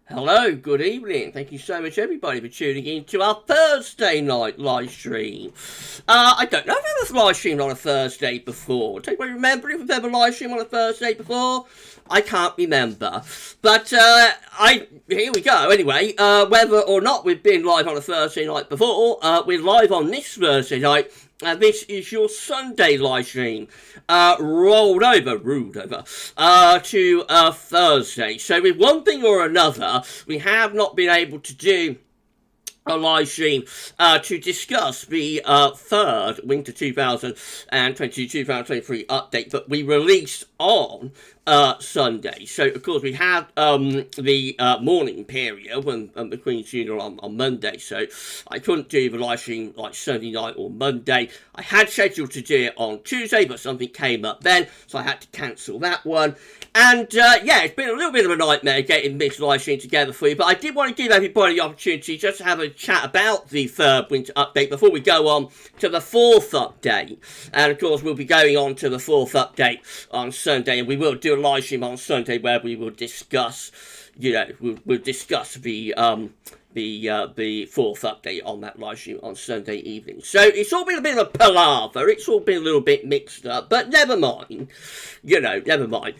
Hello, good evening. Thank you so much, everybody, for tuning in to our Thursday night live stream. I don't know if I was live streamed on a Thursday before. Do anybody remember if I've ever live streamed on a Thursday before? I can't remember. But here we go. Anyway, whether or not we've been live on a Thursday night before, we're live on this Thursday night. This is your Sunday live stream, ruled over, to Thursday. So with one thing or another, we have not been able to do a live stream to discuss the third Winter 2022-2023 update that we released on Sunday. So, of course, we had the morning period when the Queen's funeral on Monday, so I couldn't do the live stream like Sunday night or Monday. I had scheduled to do it on Tuesday, but something came up then, so I had to cancel that one. And, yeah, it's been a little bit of a nightmare getting this live stream together for you, but I did want to give everybody the opportunity just to have a chat about the third winter update before we go on to the fourth update. And, of course, we'll be going on to the fourth update on Sunday, and we will do a live stream on Sunday where we will discuss, we'll discuss the fourth update on that live stream on Sunday evening. So it's all been a bit of a palaver, it's all been a little bit mixed up, but never mind, never mind.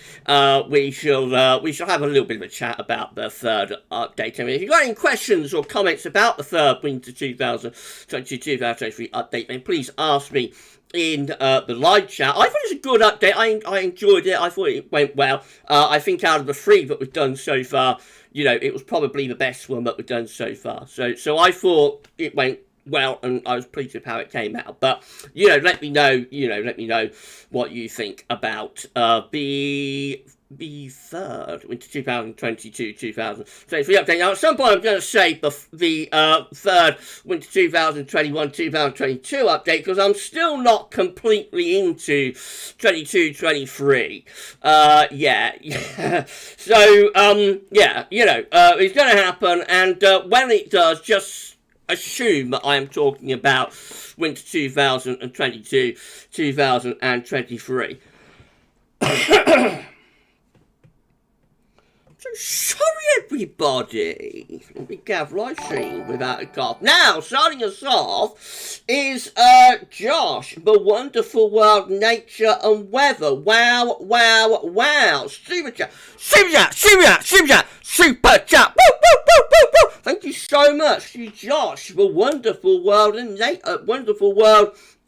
We shall have a little bit of a chat about the third update. I mean, if you've got any questions or comments about the third Winter 2022-2023 update, then please ask me in the live chat. I thought it was a good update. I enjoyed it. I thought it went well. I think out of the three that we've done so far, it was probably the best one that we've done so far. So I thought it went well, and I was pleased with how it came out. But let me know. Let me know what you think about the third Winter 2022-2023 update. Now, at some point, I'm going to say the third Winter 2021-2022 update, because I'm still not completely into 22-23. Yeah. So, it's going to happen, and when it does, just assume that I am talking about Winter 2022-2023. So sorry, everybody. We Gav live stream without a cough. Now, starting us off is Josh, the wonderful world, nature and weather. Wow. Super chat. Woo. Thank you so much to Josh, the wonderful world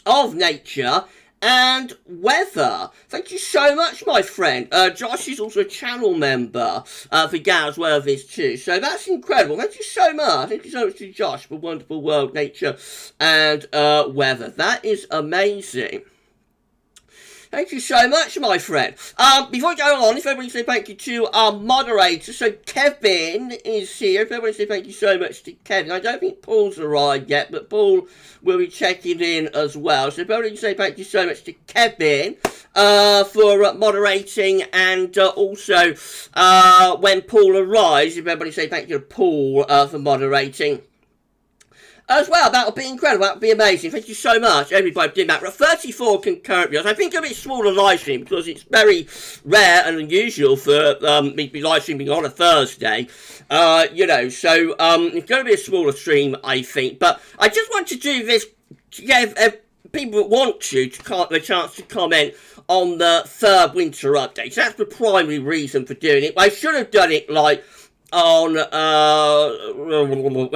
of nature and weather. Thank you so much, my friend. Josh is also a channel member for GavsWeatherVids too, so that's incredible. Thank you so much. Thank you so much to Josh for wonderful world, nature, and weather. That is amazing. Thank you so much, my friend. Before I go on, if everybody say thank you to our moderator. So Kevin is here. If everybody say thank you so much to Kevin. I don't think Paul's arrived yet, but Paul will be checking in as well. So if everybody say thank you so much to Kevin for moderating, and also when Paul arrives, if everybody say thank you to Paul for moderating as well. That would be incredible. That would be amazing. Thank you so much, everybody doing that. We're at 34 concurrent viewers. I think a bit smaller live stream because it's very rare and unusual for me to be live streaming on a Thursday. So it's going to be a smaller stream, I think. But I just want to do this to give people that want to the chance to comment on the third winter update. So that's the primary reason for doing it. I should have done it like on when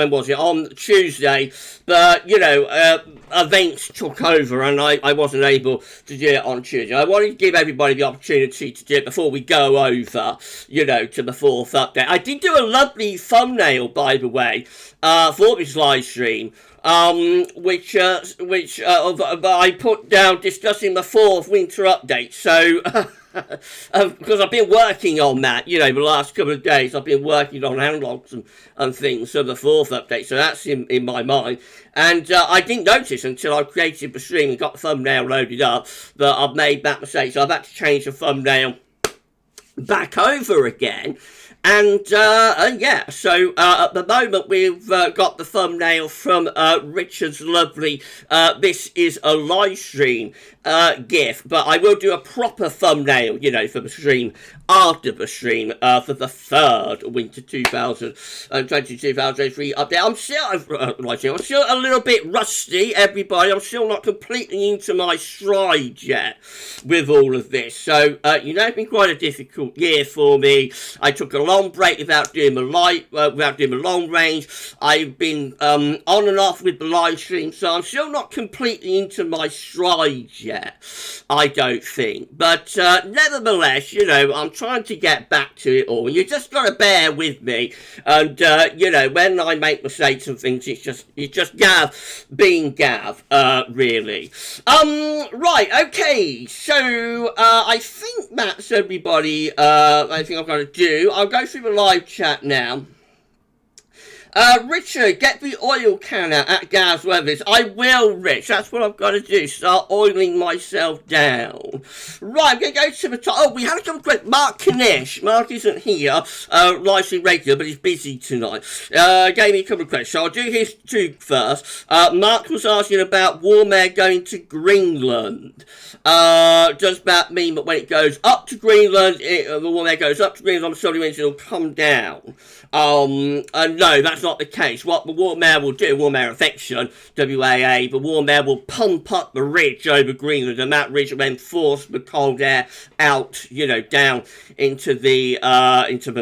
was it, on Tuesday, but events took over and I wasn't able to do it on Tuesday. I wanted to give everybody the opportunity to do it before we go over to the fourth update. I did do a lovely thumbnail, by the way, for this live stream, which I put down discussing the fourth winter update. So because I've been working on that, the last couple of days I've been working on analogs and things for the fourth update, so that's in my mind. And I didn't notice until I created the stream and got the thumbnail loaded up that I've made that mistake, so I've had to change the thumbnail back over again. And yeah, so at the moment we've got the thumbnail from Richard's lovely This Is a Live Stream GIF, but I will do a proper thumbnail, you know, for the stream after the stream for the third winter 2022-2023 update. I'm still a little bit rusty, everybody. I'm still not completely into my stride yet with all of this. So, you know, it's been quite a difficult year for me. I took a long break without doing the long range. I've been on and off with the live stream, so I'm still not completely into my stride yet, I don't think. But nevertheless, you know, I'm trying to get back to it all. You just got to bear with me. And, you know, when I make mistakes and things, it's just Gav being Gav, really. Right, okay. So, I think that's everybody, I think I'm going to do. I'll go through the live chat now. Richard, get the oil can out at GavsWeatherVids. I will, Rich. That's what I've got to do. Start oiling myself down. Right, I'm going to go to the top. Oh, we had a couple of questions. Mark Kanish. Mark isn't here. Live stream regular, but he's busy tonight. Gave me a couple of questions. So I'll do his two first. Mark was asking about warm air going to Greenland. Does that mean that when it goes up to Greenland, the warm air goes up to Greenland, I'm sorry, it'll come down? No, that's not the case. What the warm air will do, warm air affection, WAA, the warm air will pump up the ridge over Greenland, and that ridge will then force the cold air out, you know, down into the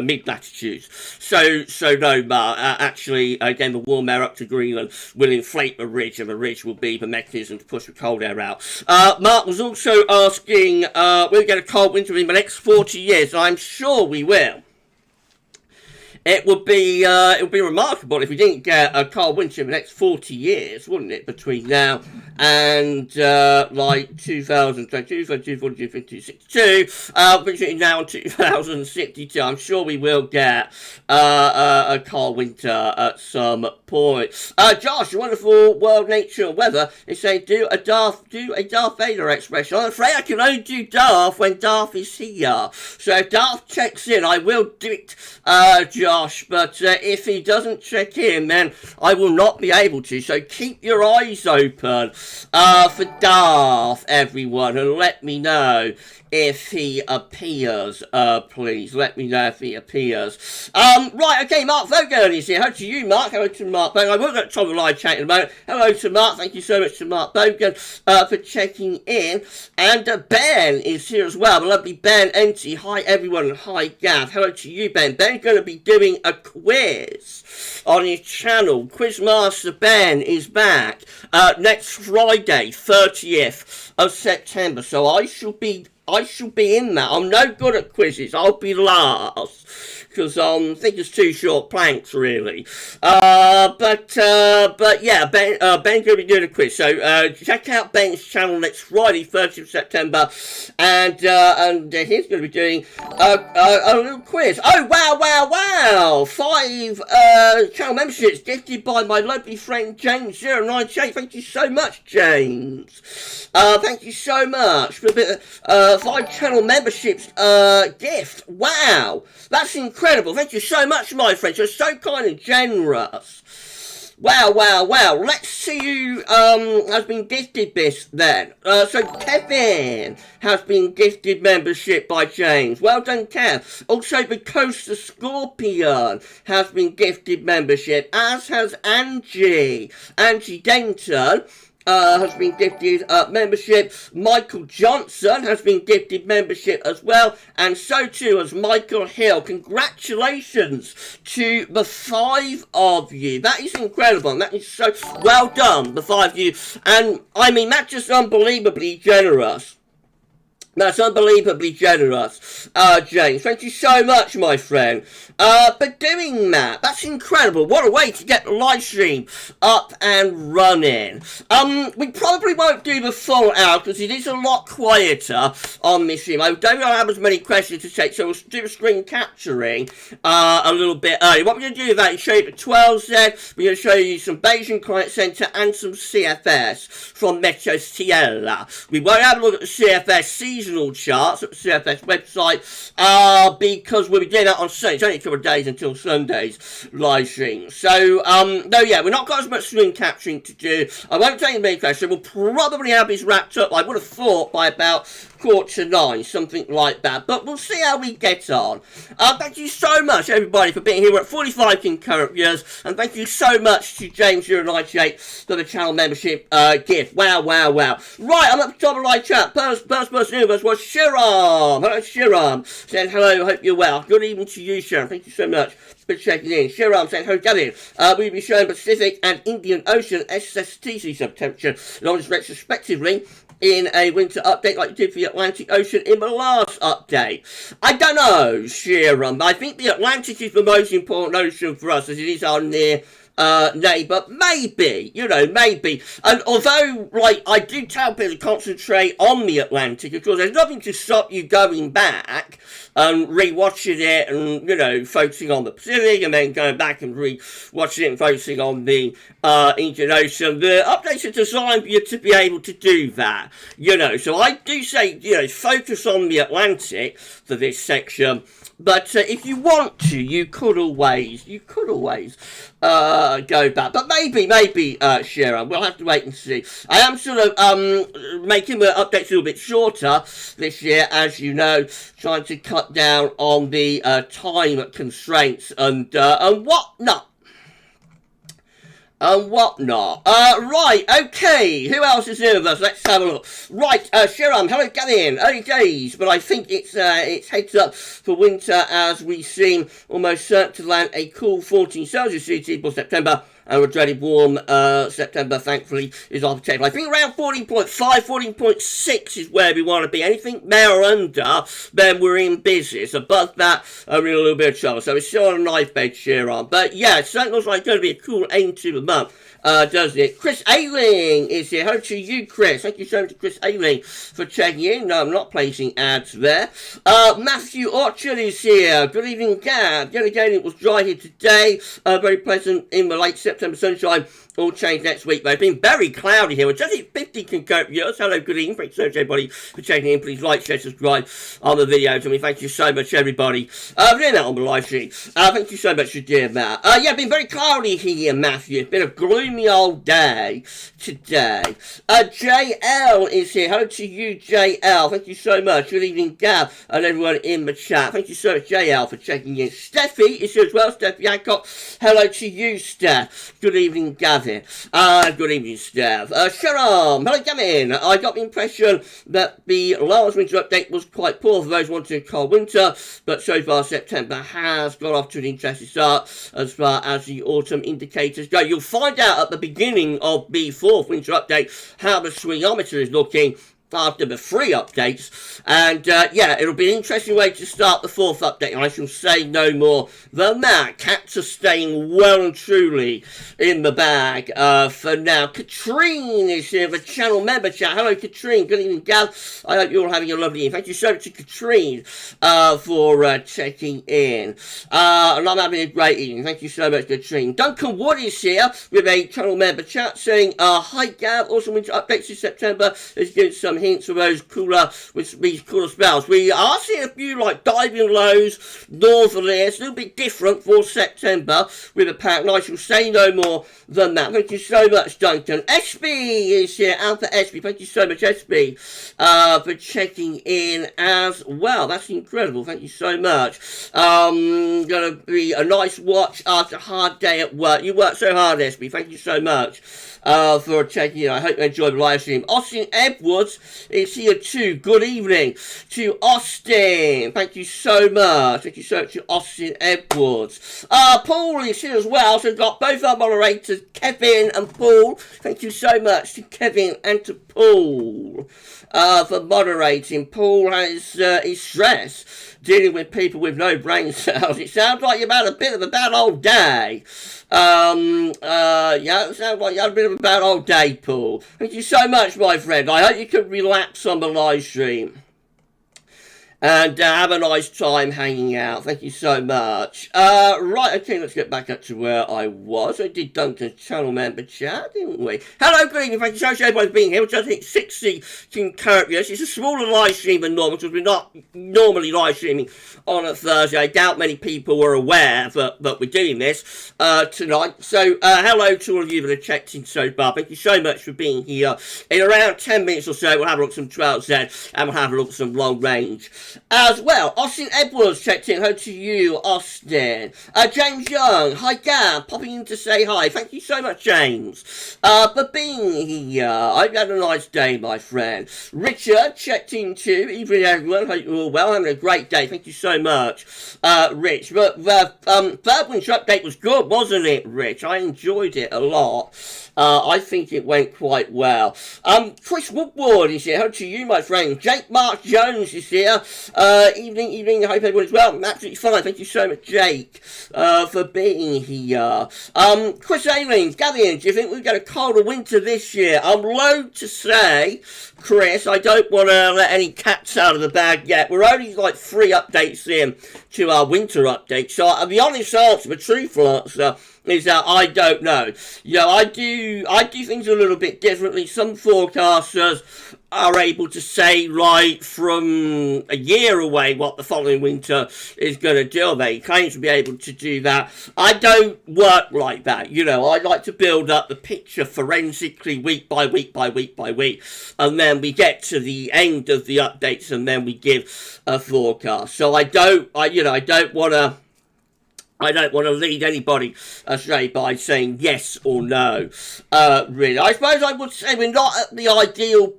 mid-latitudes. So no, actually, again, the warm air up to Greenland will inflate the ridge, and the ridge will be the mechanism to push the cold air out. Mark was also asking, will we get a cold winter in the next 40 years? I'm sure we will. It would be remarkable if we didn't get a cold winter in the next 40 years, wouldn't it? Between now and like 2022, 2042, 2062, between now and 2062, I'm sure we will get a cold winter at some point. Josh, wonderful world, nature, and weather is saying do a Darth Vader expression. I'm afraid I can only do Darth when Darth is here. So if Darth checks in, I will do it, Josh, but if he doesn't check in, then I will not be able to. So keep your eyes open for Darth, everyone, and let me know if he appears, please. Let me know if he appears. Right, okay, Mark Vogan is here. Hello to you, Mark. Hello to Mark Vogan. I will get to the live chat in a moment. Hello to Mark. Thank you so much to Mark Vogan for checking in. And Ben is here as well. The lovely Ben Enty. Hi, everyone. And hi, Gav. Hello to you, Ben. Ben's going to be doing a quiz on his channel. Quizmaster Ben is back next Friday, 30th of September. So I shall be in that. I'm no good at quizzes. I'll be last because I think it's too short planks, really. But yeah, Ben's going to be doing a quiz. So check out Ben's channel next Friday, 30th of September, and he's going to be doing a little quiz. Oh wow! 5 channel memberships gifted by my lovely friend James098. Thank you so much, James. Thank you so much for a bit of 5 channel memberships gift. Wow, that's incredible. Thank you so much, my friends. You're so kind and generous. Wow. Let's see who has been gifted this then. So Kevin has been gifted membership by James. Well done, Kev. Also, the Coaster Scorpion has been gifted membership, as has Angie Denton. Has been gifted membership. Michael Johnson has been gifted membership as well, and so too has Michael Hill. Congratulations to the 5 of you. That is incredible. That is so well done, the 5 of you. And I mean, that's just unbelievably generous. That's unbelievably generous, James. Thank you so much, my friend, for doing that. That's incredible. What a way to get the live stream up and running. We probably won't do the full hour because it is a lot quieter on this stream. I don't have as many questions to take, so we'll do the screen capturing a little bit early. What we're going to do is that is show you the 12Z. We're going to show you some Beijing Client Center and some CFS from Metro Sierra. We won't have a look at the CFS. seasonal charts at the CFS website, because we'll be doing that on Sunday. It's only a couple of days until Sunday's live stream. So, no, yeah, we're not got as much screen capturing to do. I won't take the main question. We'll probably have this wrapped up, I would have thought, by about 8:45, something like that. But we'll see how we get on. Thank you so much, everybody, for being here. We're at 45 concurrent viewers. And thank you so much to James098 for the channel membership gift. Wow, wow, wow. Right, I'm at the top of the live chat. First person universe was Shiram. Hello, Shiram. Saying hello, hope you're well. Good evening to you, Shiram. Thank you so much for checking in. Shiram saying hello, Gavin. We'll be showing Pacific and Indian Ocean SSTC subtemperature levels retrospectively in a winter update like you did for the Atlantic Ocean in the last update. I don't know, Shiram. I think the Atlantic is the most important ocean for us as it is our near neighbour. Maybe, you know, maybe. And although, like, I do tell people to concentrate on the Atlantic, of course, there's nothing to stop you going back and re-watching it and, you know, focusing on the Pacific and then going back and re-watching it and focusing on the Indian Ocean. The updates are designed for you to be able to do that, you know. So I do say, you know, focus on the Atlantic for this section. But if you want to, you could always go back. But maybe, Sharon, we'll have to wait and see. I am sort of making the updates a little bit shorter this year, as you know, trying to cut down on the time constraints and whatnot. Right, okay, who else is here with us? Let's have a look. Right, Shiram, hello, Gavin. Early days, but I think it's heads up for winter as we seem almost certain to land a cool 14 Celsius CT for September. And a dreaded warm September, thankfully, is off the table. I think around 14.5, 14.6 is where we want to be. Anything there or under, then we're in business. Above that, we're in a little bit of trouble. So it's still on a knife edge here on. But yeah, it certainly looks like it's going to be a cool end to the month. Doesn't it? Chris Ailing is here. Hello to you, Chris. Thank you so much to Chris Ailing for checking in. No, I'm not placing ads there. Matthew Orchard is here. Good evening, Gav. Yet again, it was dry here today. Very pleasant in the late September sunshine. All change next week, though. It's been very cloudy here. We're just at 50 concurrent viewers. Hello, good evening. Thanks so much, everybody, for checking in. Please like, share, subscribe on the videos. I mean, thank you so much, everybody, for doing that on the live stream. Thank you so much for doing that. Yeah, been very cloudy here, Matthew. It's been a gloomy old day today. JL is here. Hello to you, JL. Thank you so much. Good evening, Gav, and everyone in the chat. Thank you so much, JL, for checking in. Steffi is here as well. Steffi Hancock. Hello to you, Steph. Good evening, Gav. Good evening, Steph. Sharam, hello, Gavin. I got the impression that the last winter update was quite poor for those wanting a cold winter, but so far September has got off to an interesting start as far as the autumn indicators go. You'll find out at the beginning of the fourth winter update how the swingometer is looking after the 3 updates, and yeah, it'll be an interesting way to start the 4th update, and I shall say no more than that. Cats are staying well and truly in the bag for now. Katrine is here, the channel member chat. Hello, Katrine. Good evening, Gav. I hope you're all having a lovely evening. Thank you so much to Katrine for checking in. And I'm having a great evening. Thank you so much, Katrine. Duncan Wood is here with a channel member chat saying, hi, Gav. Awesome winter updates in September. Let's give some hints of those these cooler spells. We are seeing a few like diving lows, northerly. It's a little bit different for September with a pattern. I shall say no more than that. Thank you so much, Duncan. SB is here. Alpha SB. Thank you so much, SB, for checking in as well. That's incredible. Thank you so much. Gonna be a nice watch after a hard day at work. You work so hard, SB. Thank you so much for checking in. I hope you enjoyed the live stream. Austin Edwards is here too. Good evening to Austin. Thank you so much. Thank you so much to Austin Edwards. Paul is here as well. So we've got both our moderators, Kevin and Paul. Thank you so much to Kevin and to Paul for moderating. Paul has his stress dealing with people with no brain cells. It sounds like you've had a bit of a bad old day. Yeah, it sounds like you had a bit of a bad old day, Paul. Thank you so much, my friend. I hope you can relax on the live stream. And have a nice time hanging out. Thank you so much. Right, okay, let's get back up to where I was. I did Duncan's channel member chat, didn't we? Hello, good evening. Thank you so much everybody for being here. Which I think 60 concurrent. It's a smaller live stream than normal because we're not normally live streaming on a Thursday. I doubt many people were aware that we're doing this tonight. So, hello to all of you that have checked in so far. Thank you so much for being here. In around 10 minutes or so, we'll have a look at some 12Z and we'll have a look at some long range as well. Austin Edwards checked in. Hello to you, Austin. James Young. Hi, Gav. Popping in to say hi. Thank you so much, James, for being here. I hope you had a nice day, my friend. Richard checked in too. Evening, everyone. Hope you're all well. Having a great day. Thank you so much, Rich. But the third winter update was good, wasn't it, Rich? I enjoyed it a lot. I think it went quite well. Chris Woodward is here. Hello to you, my friend. Jake Mark Jones is here. Evening. I hope everyone is well. I'm absolutely fine. Thank you so much, Jake, for being here. Chris Ailing, Gavin, do you think we've got a colder winter this year? I'm loath to say, Chris. I don't want to let any cats out of the bag yet. We're only like 3 updates in to our winter update. So the honest answer, the truthful answer, is that I don't know. You know, I do things a little bit differently. Some forecasters are able to say right from a year away what the following winter is going to do. They claim to be able to do that. I don't work like that. You know, I like to build up the picture forensically week by week by week by week, and then we get to the end of the updates and then we give a forecast. So I don't want to lead anybody astray by saying yes or no, really. I suppose I would say we're not at the ideal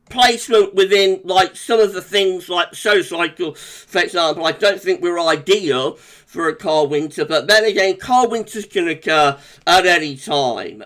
placement within, like, some of the things, like the show cycle, for example. I don't think we're ideal for a cold winter, but then again, cold winters can occur at any time,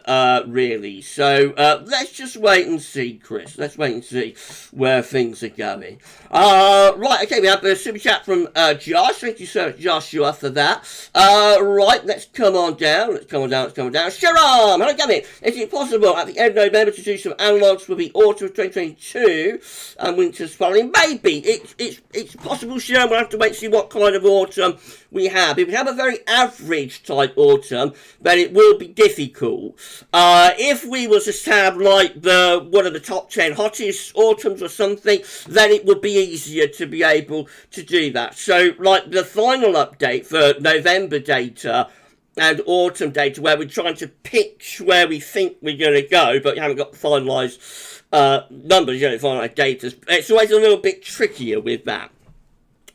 really. So, let's just wait and see, Chris. Let's wait and see where things are going. Right, okay, we have a super chat from Josh. Thank you so much, Joshua, for that. Right, let's come on down. Sharam, hello, Gavin. Is it possible at the end of November to do some analogues for the autumn of 2022 and winter's following? Maybe. It's possible, Sharam. We'll have to wait and see what kind of autumn we have. If we have a very average type autumn, then it will be difficult. If we was to have like one of the top 10 hottest autumns or something, then it would be easier to be able to do that. So like the final update for November data and autumn data, where we're trying to pitch where we think we're going to go, but we haven't got finalised numbers, finalised data. It's always a little bit trickier with that.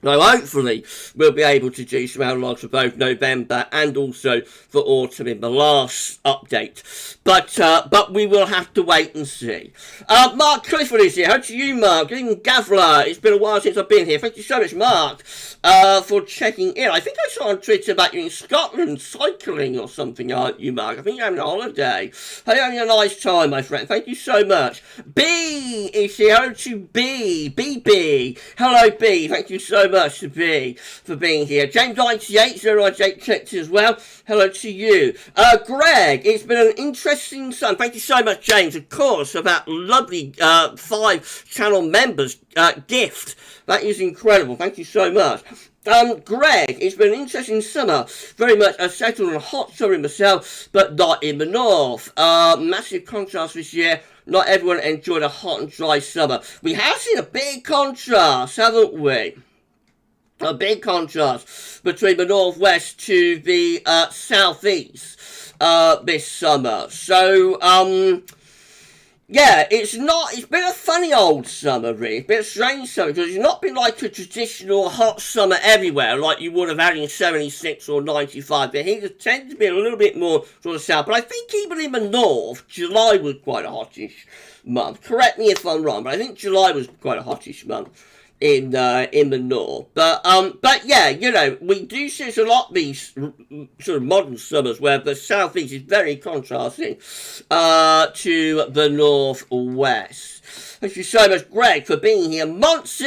So hopefully we'll be able to do some analogues for both November and also for autumn in the last update. But we will have to wait and see. Mark Clifford is here. How to you, Mark? Good evening, Gavla. It's been a while since I've been here. Thank you so much, Mark, for checking in. I think I saw on Twitter about you in Scotland cycling or something, aren't you, Mark? I think you're having a holiday. Hope you're having a nice time, my friend. Thank you so much. B is here. Hello to B. BB. Hello, B. Thank you so much to B for being here. James 98, 098 checked as well. Hello to you. Greg, it's been an interesting sun. Thank you so much, James, of course, for that lovely 5 channel members gift. That is incredible. Thank you so much. Greg, it's been an interesting summer. Very much a settled and hot summer in myself, but not in the north. Massive contrast this year. Not everyone enjoyed a hot and dry summer. We have seen a big contrast, haven't we? A big contrast between the northwest to the southeast this summer. So, yeah, it's been a funny old summer, really. It's been a strange summer, because it's not been like a traditional hot summer everywhere, like you would have had in 76 or 95. But here it tends to be a little bit more sort of south. But I think even in the north, July was quite a hottish month. Correct me if I'm wrong, but I think July was quite a hottish month in the north. But yeah, we do see this a lot, these sort of modern summers where the southeast is very contrasting to the northwest. Thank you so much, Greg, for being here. Monty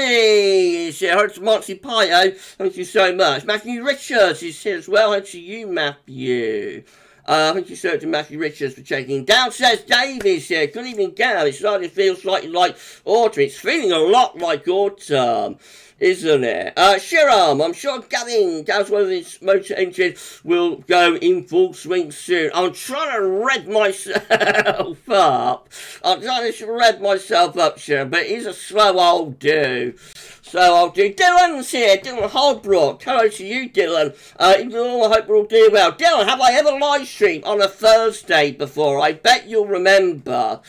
is here. Hello to Monty Pio. Thank you so much. Matthew Richards is here as well. Hello to you, Matthew. Thank you so much to Matthew Richards for checking in. Downstairs Dave is here. Good evening, Gav. It's starting to feel slightly like autumn. It's feeling a lot like autumn. Isn't it? Shiram, I'm sure GavsWeatherVids motor engine will go in full swing soon. I'm trying to rev myself up. Shiram, but he's a slow old dude. So I'll do. Dylan's here. Dylan Holbrook. Hello to you, Dylan. I hope we're all doing well. Dylan, have I ever live streamed on a Thursday before? I bet you'll remember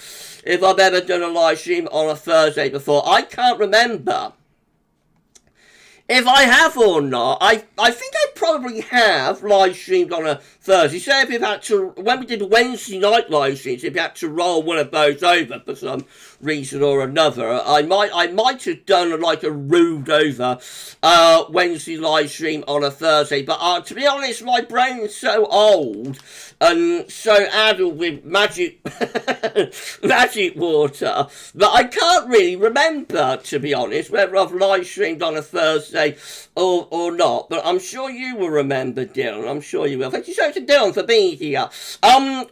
if I've ever done a live stream on a Thursday before. I can't remember if I have or not. I think I probably have live streamed on a Thursday. So if you've had to, when we did Wednesday night live streams, if you had to roll one of those over for some reason or another, I might have done like a ruled over Wednesday live stream on a Thursday. But to be honest, my brain is so old and so addled with magic magic water that I can't really remember, to be honest, whether I've live streamed on a Thursday or not. But I'm sure you will remember, Dylan. I'm sure you will. Thank you so much to Dylan for being here.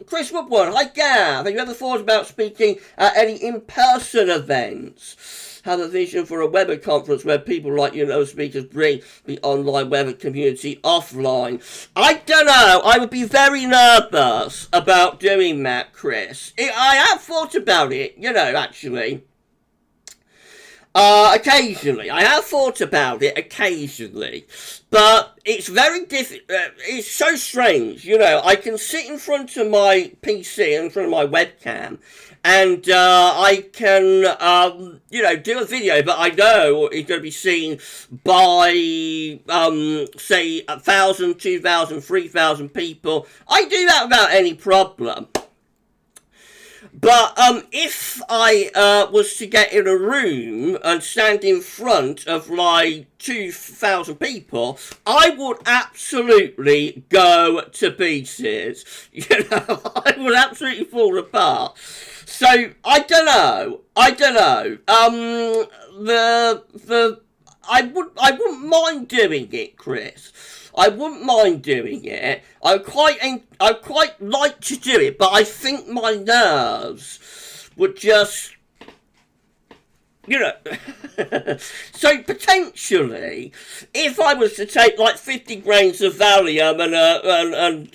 Chris Woodward, hi Gav. Have you ever thought about speaking at any in-person events? Have a vision for a weather conference where people like speakers bring the online weather community offline. I don't know. I would be very nervous about doing that, Chris. I have thought about it, actually. Occasionally. I have thought about it occasionally. But it's very it's so strange, I can sit in front of my PC, in front of my webcam, and I can, do a video, but I know it's going to be seen by, say, 1,000, 2,000, 3,000 people. I do that without any problem. But if I was to get in a room and stand in front of like 2,000 people, I would absolutely go to pieces. I would absolutely fall apart. So I don't know. I wouldn't mind doing it, Chris. I wouldn't mind doing it. I quite like to do it, but I think my nerves would just, So potentially, if I was to take like 50 grains of Valium and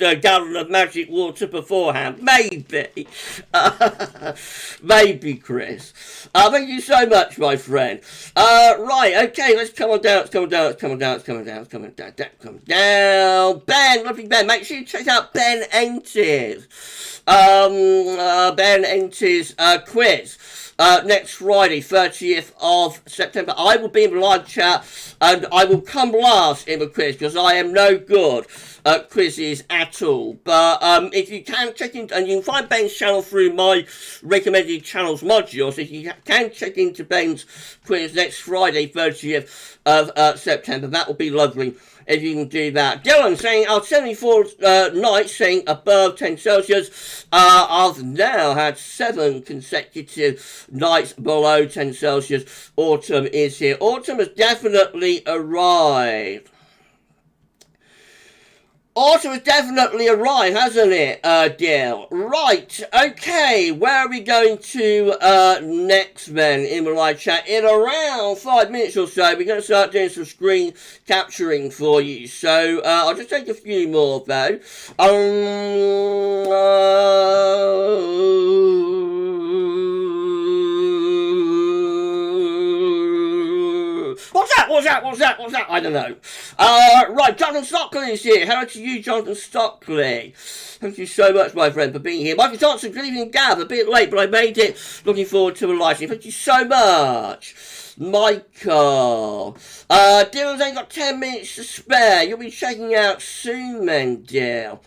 a gallon of magic water beforehand, maybe, maybe, Chris. Thank you so much, my friend. Right, okay, let's come on down. Ben, lovely Ben. Make sure you check out Ben Entis. Ben Entis quiz. Next Friday, 30th of September. I will be in the live chat and I will come last in the quiz because I am no good at quizzes at all. But if you can check in, and you can find Ben's channel through my recommended channels module, so if you can check into Ben's quiz next Friday, 30th of September, that will be lovely. If you can do that. Dylan saying, 74 nights saying above 10 Celsius. I've now had 7 consecutive nights below 10 Celsius. Autumn is here. Autumn has definitely arrived. Autumn has definitely arrived, hasn't it, Dale? Right, okay, where are we going to next then in the live chat? In around 5 minutes or so, we're going to start doing some screen capturing for you. So, I'll just take a few more, though. What's that? I don't know. Right, Jonathan Stockley is here. Hello to you, Jonathan Stockley. Thank you so much, my friend, for being here. Michael Johnson, good evening, Gav. A bit late, but I made it. Looking forward to a live stream. Thank you so much, Michael. Dylan's only got 10 minutes to spare. You'll be checking out soon, then, Dylan.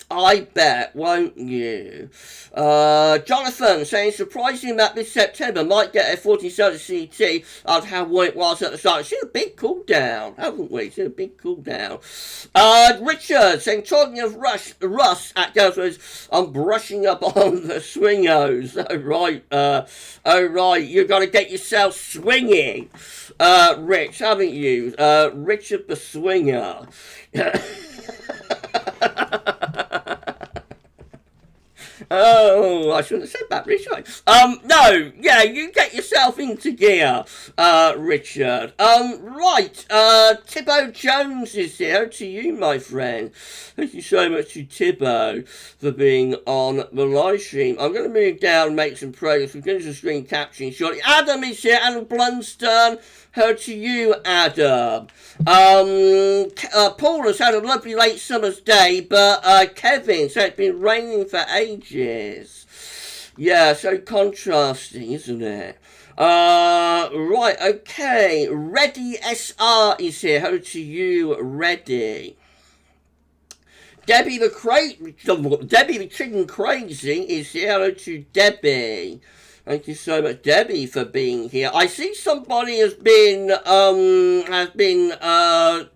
I bet, won't you? Jonathan saying, surprising that this September might get a 14 Celsius CT of how warm it was at the start. It's seen a big cool down, haven't we? Seen a big cool down. Richard saying, talking of Russ at GavsWeatherVids, I'm brushing up on the swingos. Oh right, you've got to get yourself swinging. Rich, haven't you? Richard the Swinger. Oh, I shouldn't have said that, Richard. No, yeah, you get yourself into gear, Richard. Right, Tibbo Jones is here. To you, my friend. Thank you so much to Tibbo for being on the live stream. I'm going to move down and make some progress. We're going to screen capturing shortly. Adam is here, Adam Blunstone. Her to you, Adam. Paul has had a lovely late summer's day, but Kevin, so it's been raining for ages. Yeah, so contrasting, isn't it? Right, okay. Reddy SR is here. Hello to you, Reddy. Debbie the Chicken Crazy is here. Hello to Debbie. Thank you so much, Debbie, for being here. I see somebody has been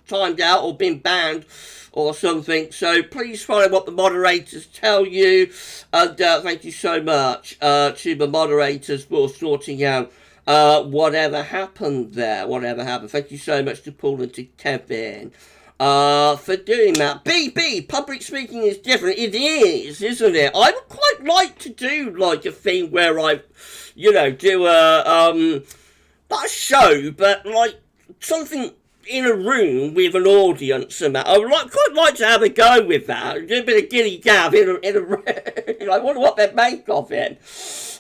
timed out or been banned or something. So please follow what the moderators tell you. And thank you so much to the moderators for sorting out whatever happened there. Whatever happened. Thank you so much to Paul and to Kevin. For doing that. BB, public speaking is different. It is, isn't it? I would quite like to do like a thing where I, do a not a show, but like something in a room with an audience and that. I would quite like to have a go with that. Do a bit of giddy gab in a room. I wonder what they'd make of it.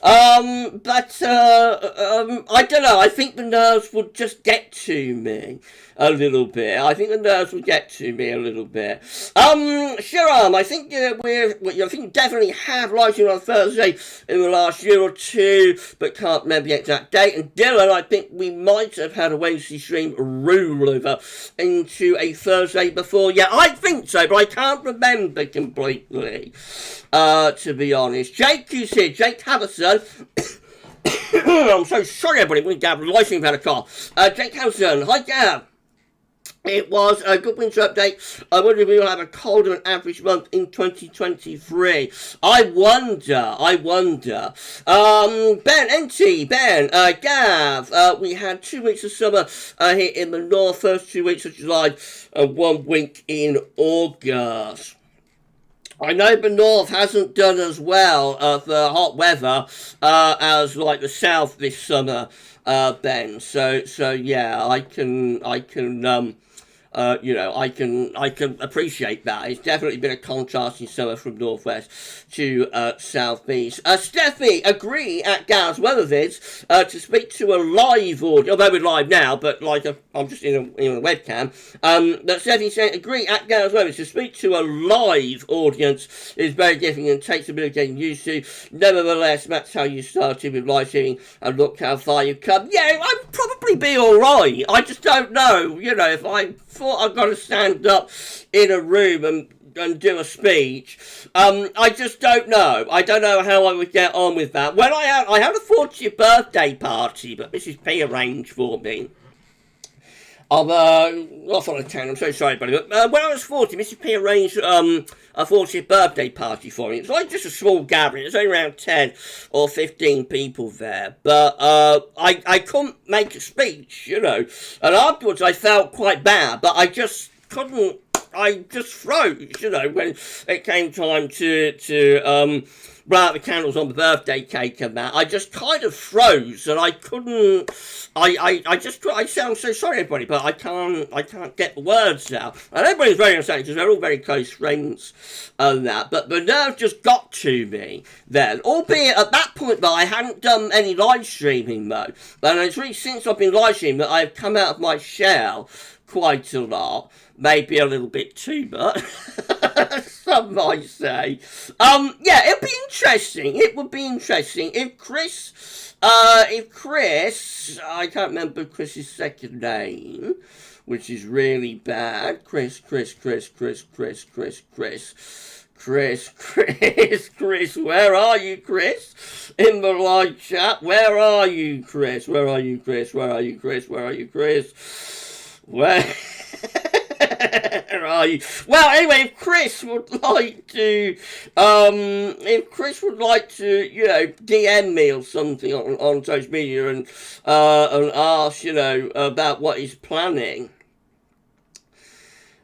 But I don't know. I think the nerves would just get to me a little bit. I think the nerves would get to me a little bit. Shiram, I think I think definitely have live stream on Thursday in the last year or two, but can't remember the exact date. And Dylan, I think we might have had a Wednesday stream roll over into a Thursday before. Yeah, I think so, but I can't remember completely. To be honest. Jake is here. Jake Havison. I'm so sorry, everybody. We're Gav, live stream about a car. Jake Havison. Hi, Gav. It was a good winter update. I wonder if we will have a colder than average month in 2023. I wonder. Ben, NT, Ben, Gav, we had 2 weeks of summer here in the north, first 2 weeks of July, and 1 week in August. I know the north hasn't done as well for hot weather as like the south this summer, Ben. So yeah, I can I can appreciate that. It's definitely been a contrasting summer from northwest to southeast. Steffi, agree at GavsWeatherVids to speak to a live audience, although we're live now, but like I'm just in a webcam. But Steffi saying, agree at GavsWeatherVids to speak to a live audience is very different and takes a bit of getting used to. Nevertheless, that's how you started with live streaming, and look how far you've come. Yeah, I'd probably be alright. I just don't know, if I thought I've got to stand up in a room and do a speech. I just don't know. I don't know how I would get on with that. When I had a 40th birthday party, but Mrs. P arranged for me. I'm off on a tangent, I'm so sorry, buddy. But when I was 40, Mrs. P arranged a 40th birthday party for me. It was like just a small gathering. There's only around 10 or 15 people there. But I couldn't make a speech, And afterwards I felt quite bad, but I just couldn't. I just froze, when it came time to blow out the candles on the birthday cake and that. I just kind of froze, and I couldn't. I sound so sorry, everybody, but I can't get the words out. And everybody's very understanding because they're all very close friends and that. But the nerve just got to me then. Albeit at that point, though, I hadn't done any live streaming though. And it's really since I've been live streaming that I've come out of my shell quite a lot. Maybe a little bit too much, some might say. Yeah, it'll be interesting. It would be interesting if Chris, I can't remember Chris's second name, which is really bad. Chris, where are you, Chris? In the live chat, where are you, Chris? Where are you, Chris? Where are you, Well, anyway, if Chris would like to, DM me or something on social media and ask, about what he's planning,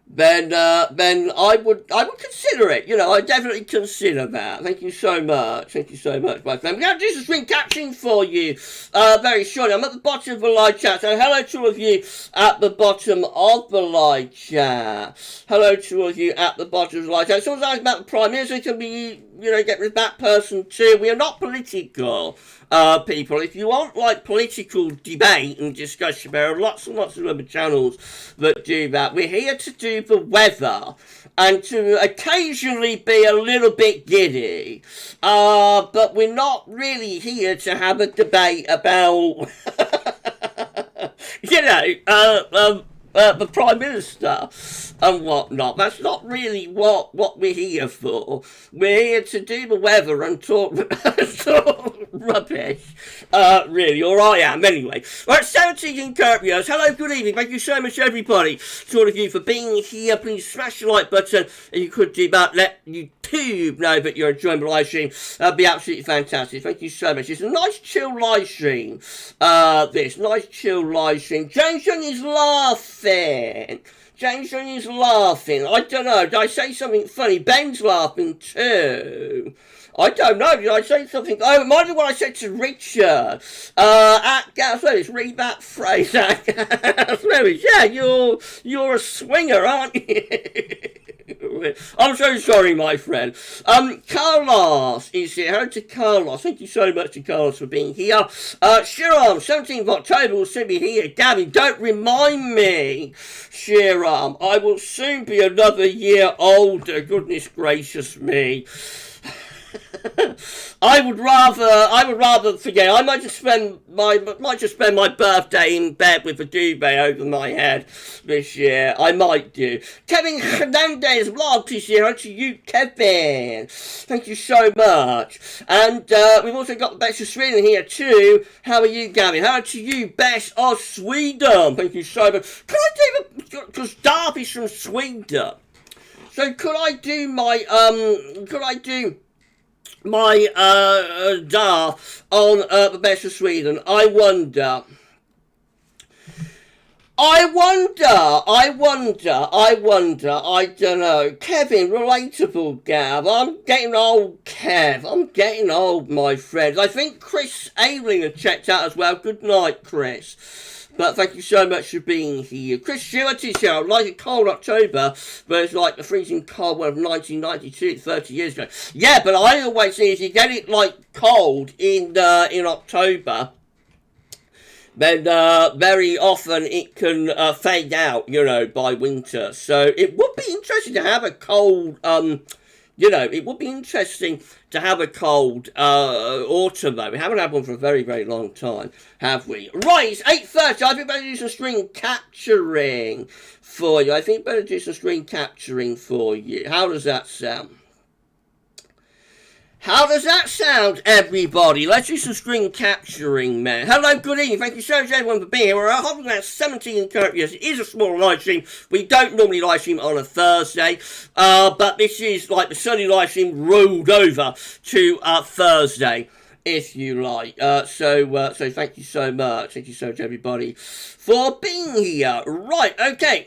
then I would consider it. You know, I definitely consider that. Thank you so much. Thank you so much, my friend. We're going to do some screen capturing for you very shortly. I'm at the bottom of the live chat, so hello to all of you at the bottom of the live chat. Hello to all of you at the bottom of the live chat. Someone's asking about the Prime Minister. Can we, you know, get rid of that person too? We are not political. People, if you want like political debate and discussion, there are lots and lots of other channels that do that. We're here to do the weather and to occasionally be a little bit giddy, but we're not really here to have a debate about you know, the Prime Minister and whatnot. That's not really what we're here for. We're here to do the weather and talk, talk rubbish, really, or I am anyway. Right, 17 Kirkviewers. Hello, good evening. Thank you so much, everybody, to all of you for being here. Please smash the like button. If you could do that, let YouTube know that you're enjoying the live stream. That'd be absolutely fantastic. Thank you so much. It's a nice chill live stream. This nice chill live stream. James Young is laughing. James Young is laughing. I don't know. Did I say something funny? Ben's laughing too. I don't know. Did I say something? Oh, it might be what I said to Richard. At GavsWeatherVids, read that phrase. At GavsWeatherVids. Yeah, you're a swinger, aren't you? I'm so sorry, my friend. Carlos is here. Hello to Carlos. Thank you so much to Carlos for being here. Shiram, 17th of October will soon be here. Gavin, don't remind me. Shiram, I will soon be another year older. Goodness gracious me. I would rather forget. I might just spend my birthday in bed with a duvet over my head this year. I might do. Kevin Hernandez vlog this year. To you, Kevin. Thank you so much. And we've also got the best of Sweden here too. How are you, Gavin? How to you, best of Sweden? Thank you so much. Could I do because Darby's from Sweden? So could I do my DAR on the best of Sweden? I wonder. I don't know. Kevin, relatable, Gav. I'm getting old, Kev. I'm getting old, my friend. I think Chris Ailing had checked out as well. Good night, Chris. But thank you so much for being here. Chris Stewart is here. Like a cold October, but it's like the freezing cold one of 1992, 30 years ago. Yeah, but I always say if you get it like cold in October, then very often it can fade out, you know, by winter. So it would be interesting to have a cold, you know, it would be interesting to have a cold autumn, though. We haven't had one for a very, very long time, have we? Right, it's 8:30. I think better do some screen capturing for you. How does that sound? How does that sound, everybody? Let's do some screen capturing, man. Hello, good evening. Thank you so much, everyone, for being here. We're hovering around 17 Kirkviewers. It is a small live stream. We don't normally live stream on a Thursday, but this is like the Sunday live stream rolled over to Thursday, if you like. So thank you so much. Thank you so much, everybody, for being here. Right, okay.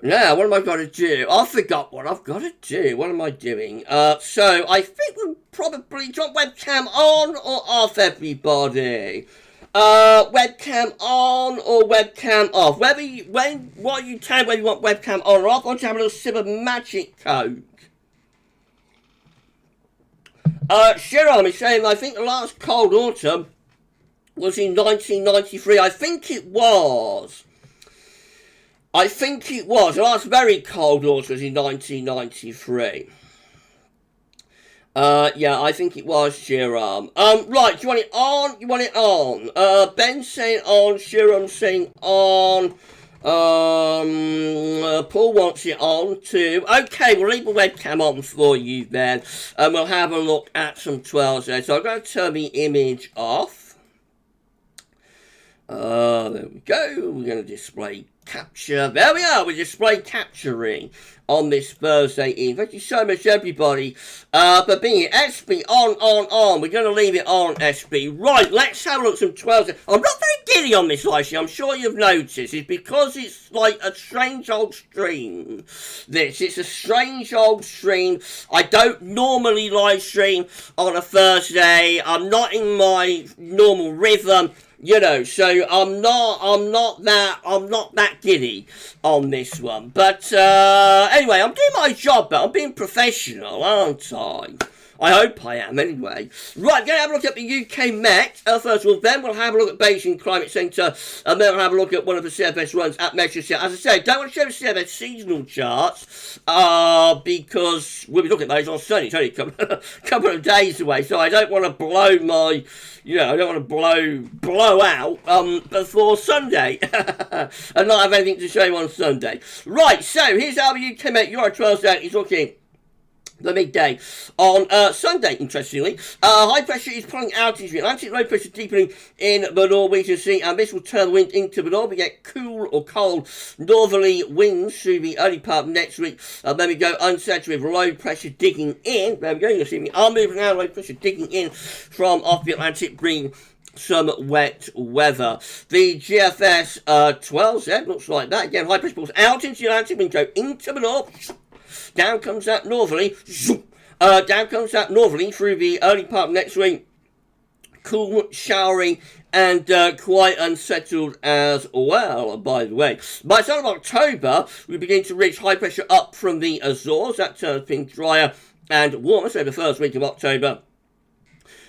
Now, what am I going to do? I forgot what I've got to do. What am I doing? So, I think we'll probably drop webcam on or off, everybody. Webcam on or webcam off. What you tell whether you want webcam on or off. I'll just have a little sip of Magic Coke. Shiram is saying, I think the last cold autumn was in 1993. I think it was. The last very cold autumn was in 1993. Yeah, I think it was, Shiram. Right, do you want it on? You want it on? Ben saying on, Shiram saying on. Paul wants it on too. Okay, we'll leave the webcam on for you then. And we'll have a look at some 12s there. So I'm going to turn the image off. There we go. We're going to display capture. There we are. We're display capturing on this Thursday evening. Thank you so much, everybody, for being here. SB, on. We're going to leave it on, SB. Right, let's have a look at some 12s. I'm not very giddy on this live stream. I'm sure you've noticed. It's because it's like a strange old stream. It's a strange old stream. I don't normally live stream on a Thursday. I'm not in my normal rhythm. You know, so I'm not that giddy on this one. But anyway, I'm doing my job, but I'm being professional, aren't I? I hope I am, anyway. Right, going to have a look at the UK Met. First of all, then we'll have a look at Beijing Climate Centre, and then we'll have a look at one of the CFS runs at Metro City. As I said, don't want to show the CFS seasonal charts, because we'll be looking at those on Sunday. It's only a couple of days away, so I don't want to blow my... You know, I don't want to blow out before Sunday and not have anything to show you on Sunday. Right, so here's how the UK Met Euro 12 is looking. The midday on Sunday, interestingly. High pressure is pulling out into the Atlantic, low pressure deepening in the Norwegian Sea, and this will turn the wind into the north. We get cool or cold northerly winds through the early part of next week. Then we go unsettled with low pressure digging in. There we go, you'll see me. I'm moving now, low pressure digging in from off the Atlantic, bringing some wet weather. The GFS 12 there looks like that. Again, high pressure pulls out into the Atlantic, we go into the north. Down comes that northerly. Down comes that northerly through the early part of next week. Cool, showery, and quite unsettled as well, by the way. By the start of October, we begin to reach high pressure up from the Azores. That turns things drier and warmer. So the first week of October,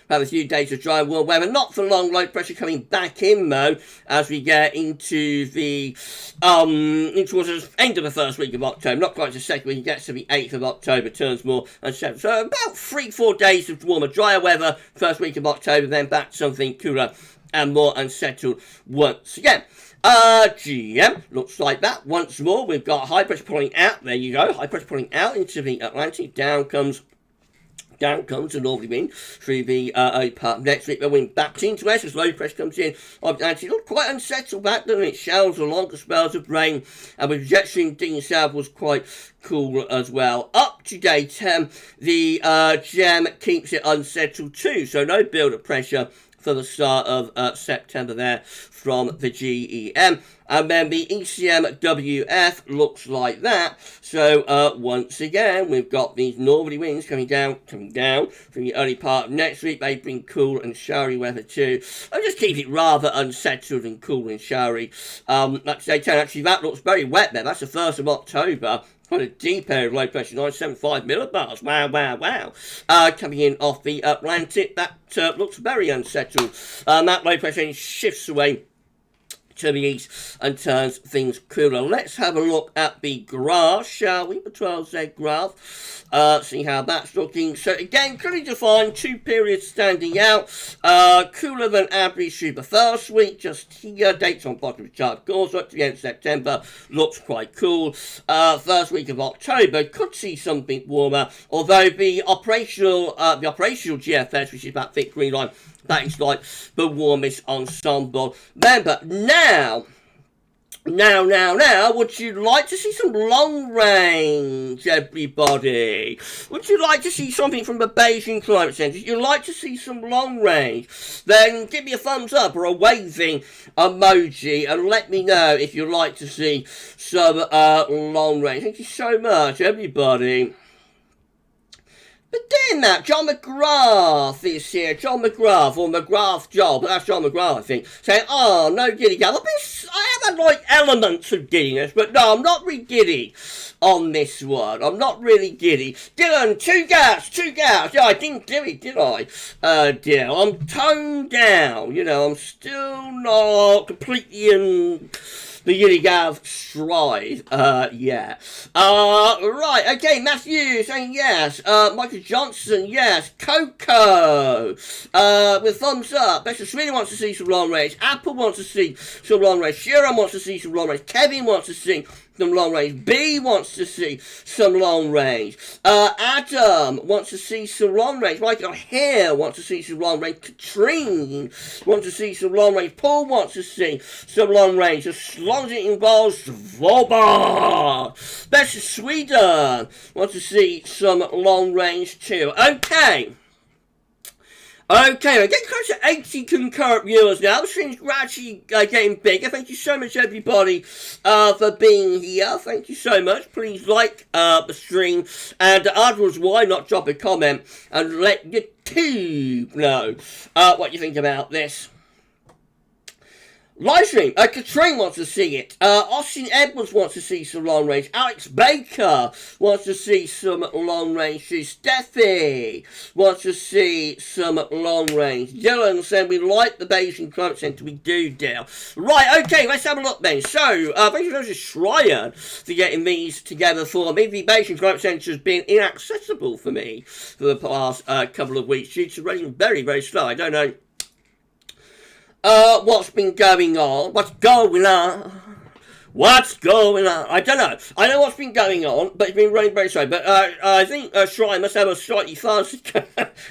have a few days of dry and warm weather. Not for long. Low pressure coming back in, though, as we get into the towards the end of the first week of October. Not quite the second week. It gets to the 8th of October. Turns more unsettled. So about 3-4 days of warmer, drier weather. First week of October. Then back to something cooler and more unsettled once again. GM looks like that once more. We've got high pressure pulling out. There you go. High pressure pulling out into the Atlantic. Down comes the northerly wind through the early part of next week. The wind back into us as low pressure comes in. And it looked quite unsettled back, doesn't it? Showers or longer spells of rain, and with jet stream digging south was quite cool as well. Up to day 10, the gem keeps it unsettled too, so no build of pressure for the start of September there from the GEM. And then the ECMWF looks like that. So once again, we've got these northerly winds coming down from the early part of next week. They bring cool and showery weather too. I'll just keep it rather unsettled and cool and showery. That's day 10. Actually, that looks very wet there. That's the 1st of October. Quite a deep area of low pressure, 975 millibars. Wow. Coming in off the Atlantic. That looks very unsettled. That low pressure shifts away to the east and turns things cooler. Let's have a look at the graph, shall we? The 12Z graph. See how that's looking. So again, clearly defined, 2 periods standing out. Cooler than average through the first week. Just here, dates on bottom of the chart. Of course, up to the end of September looks quite cool. First week of October could see something warmer, although the operational GFS, which is that thick green line, that is like the warmest ensemble member. Now, would you like to see some long range, everybody? Would you like to see something from the Beijing Climate Centre? If you'd like to see some long range, then give me a thumbs up or a waving emoji and let me know if you'd like to see some long range. Thank you so much, everybody. But doing that, John McGrath is here. John McGrath, or McGrath Joel, but that's John McGrath, I think, saying, oh, no giddy, Gav. I have had, like, elements of giddiness, but no, I'm not really giddy on this one. I'm not really giddy. Dylan, two gaps. Yeah, I didn't do it, did I? Dear, I'm toned down. You know, I'm still not completely the Gav stride. Yeah. Right, okay, Matthew saying yes. Michael Johnson, yes. Coco, with thumbs up. Best of Sweden wants to see some long range. Apple wants to see some long range. Sharon wants to see some long range. Kevin wants to see some long range. B wants to see some long range. Adam wants to see some long range. Michael here wants to see some long range. Katrine wants to see some long range. Paul wants to see some long range, as long as it involves Svalbard. Best of Sweden wants to see some long range too. Okay. Okay, we're getting close to 80 concurrent viewers now. The stream's gradually getting bigger. Thank you so much, everybody, for being here. Thank you so much. Please like the stream. And afterwards, why not drop a comment and let YouTube know what you think about this. Livestream, Katrine wants to see it. Austin Edwards wants to see some long range. Alex Baker wants to see some long range. Steffi wants to see some long range. Dylan said we like the Beijing Climate Centre. We do, Dale. Right, okay, let's have a look then. So, thank you very much to Schreier for getting these together for me. The Beijing Climate Centre has been inaccessible for me for the past couple of weeks due to running very, very slow. I don't know what's been going on? What's going on? I don't know. I know what's been going on, but it's been running very slow. But I think Shrine must have a slightly faster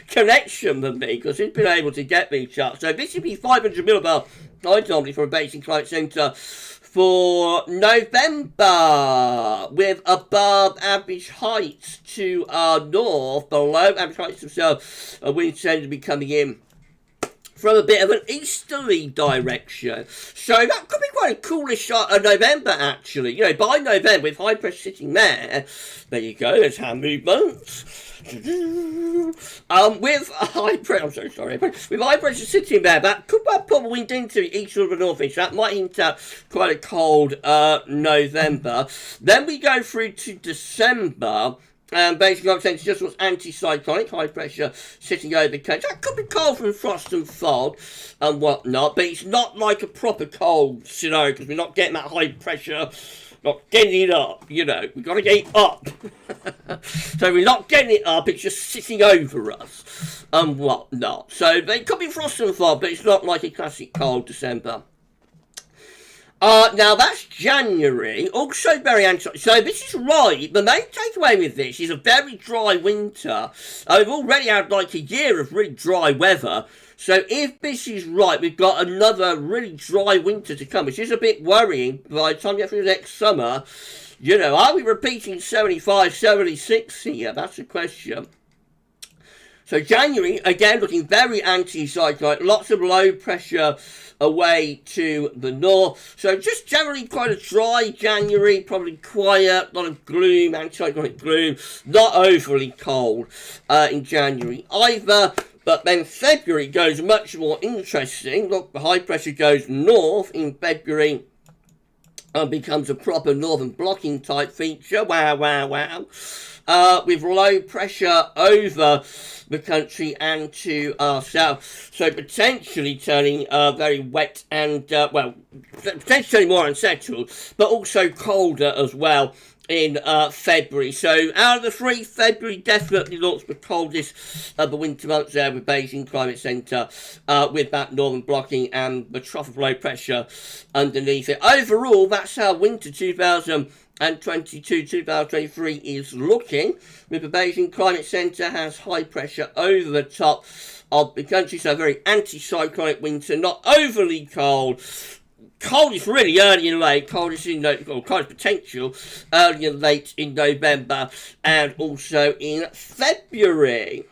connection than me, because he's been able to get me shut. So this would be 500 millibar hydrometry for a Beijing Climate Centre for November, with above average heights to our north, below average heights themselves. A wind tend to be coming in from a bit of an easterly direction. So that could be quite a coolish shot of November, actually. You know, by November, with high pressure sitting there you go, there's hand movements. With high pressure, I'm so sorry, with high pressure sitting there, that could put a wind into the east or the northeast. That might hint at quite a cold November. Then we go through to December. Basically, I'm saying it's just what's anticyclonic, high pressure sitting over the country. That could be cold from frost and fog and whatnot, but it's not like a proper cold scenario, because we're not getting that high pressure, not getting it up, you know. We've got to get it up. So we're not getting it up, it's just sitting over us and whatnot. So it could be frost and fog, but it's not like a classic cold December. Now that's January, also very anti. So this is right. The main takeaway with this is a very dry winter. We've already had like a year of really dry weather. So if this is right, we've got another really dry winter to come, which is a bit worrying. By the time you get through the next summer, you know, are we repeating 75, 76 here? That's the question. So January, again, looking very anti-cyclonic, lots of low pressure away to the north. So just generally quite a dry January, probably quiet, a lot of gloom, anticyclonic gloom, not overly cold in January either. But then February goes much more interesting. Look, the high pressure goes north in February and becomes a proper northern blocking type feature. Wow, wow, wow. With low pressure over the country and to our south. So potentially turning very wet and, well, potentially more unsettled, but also colder as well in February. So out of the three, February definitely looks the coldest of the winter months there with Beijing Climate Centre, with that northern blocking and the trough of low pressure underneath it. Overall, that's how winter 2022-2023 is looking, with the Beijing Climate Centre has high pressure over the top of the country, so a very anticyclonic winter, not overly cold. Coldest really early and late, coldest potential early and late in November and also in February.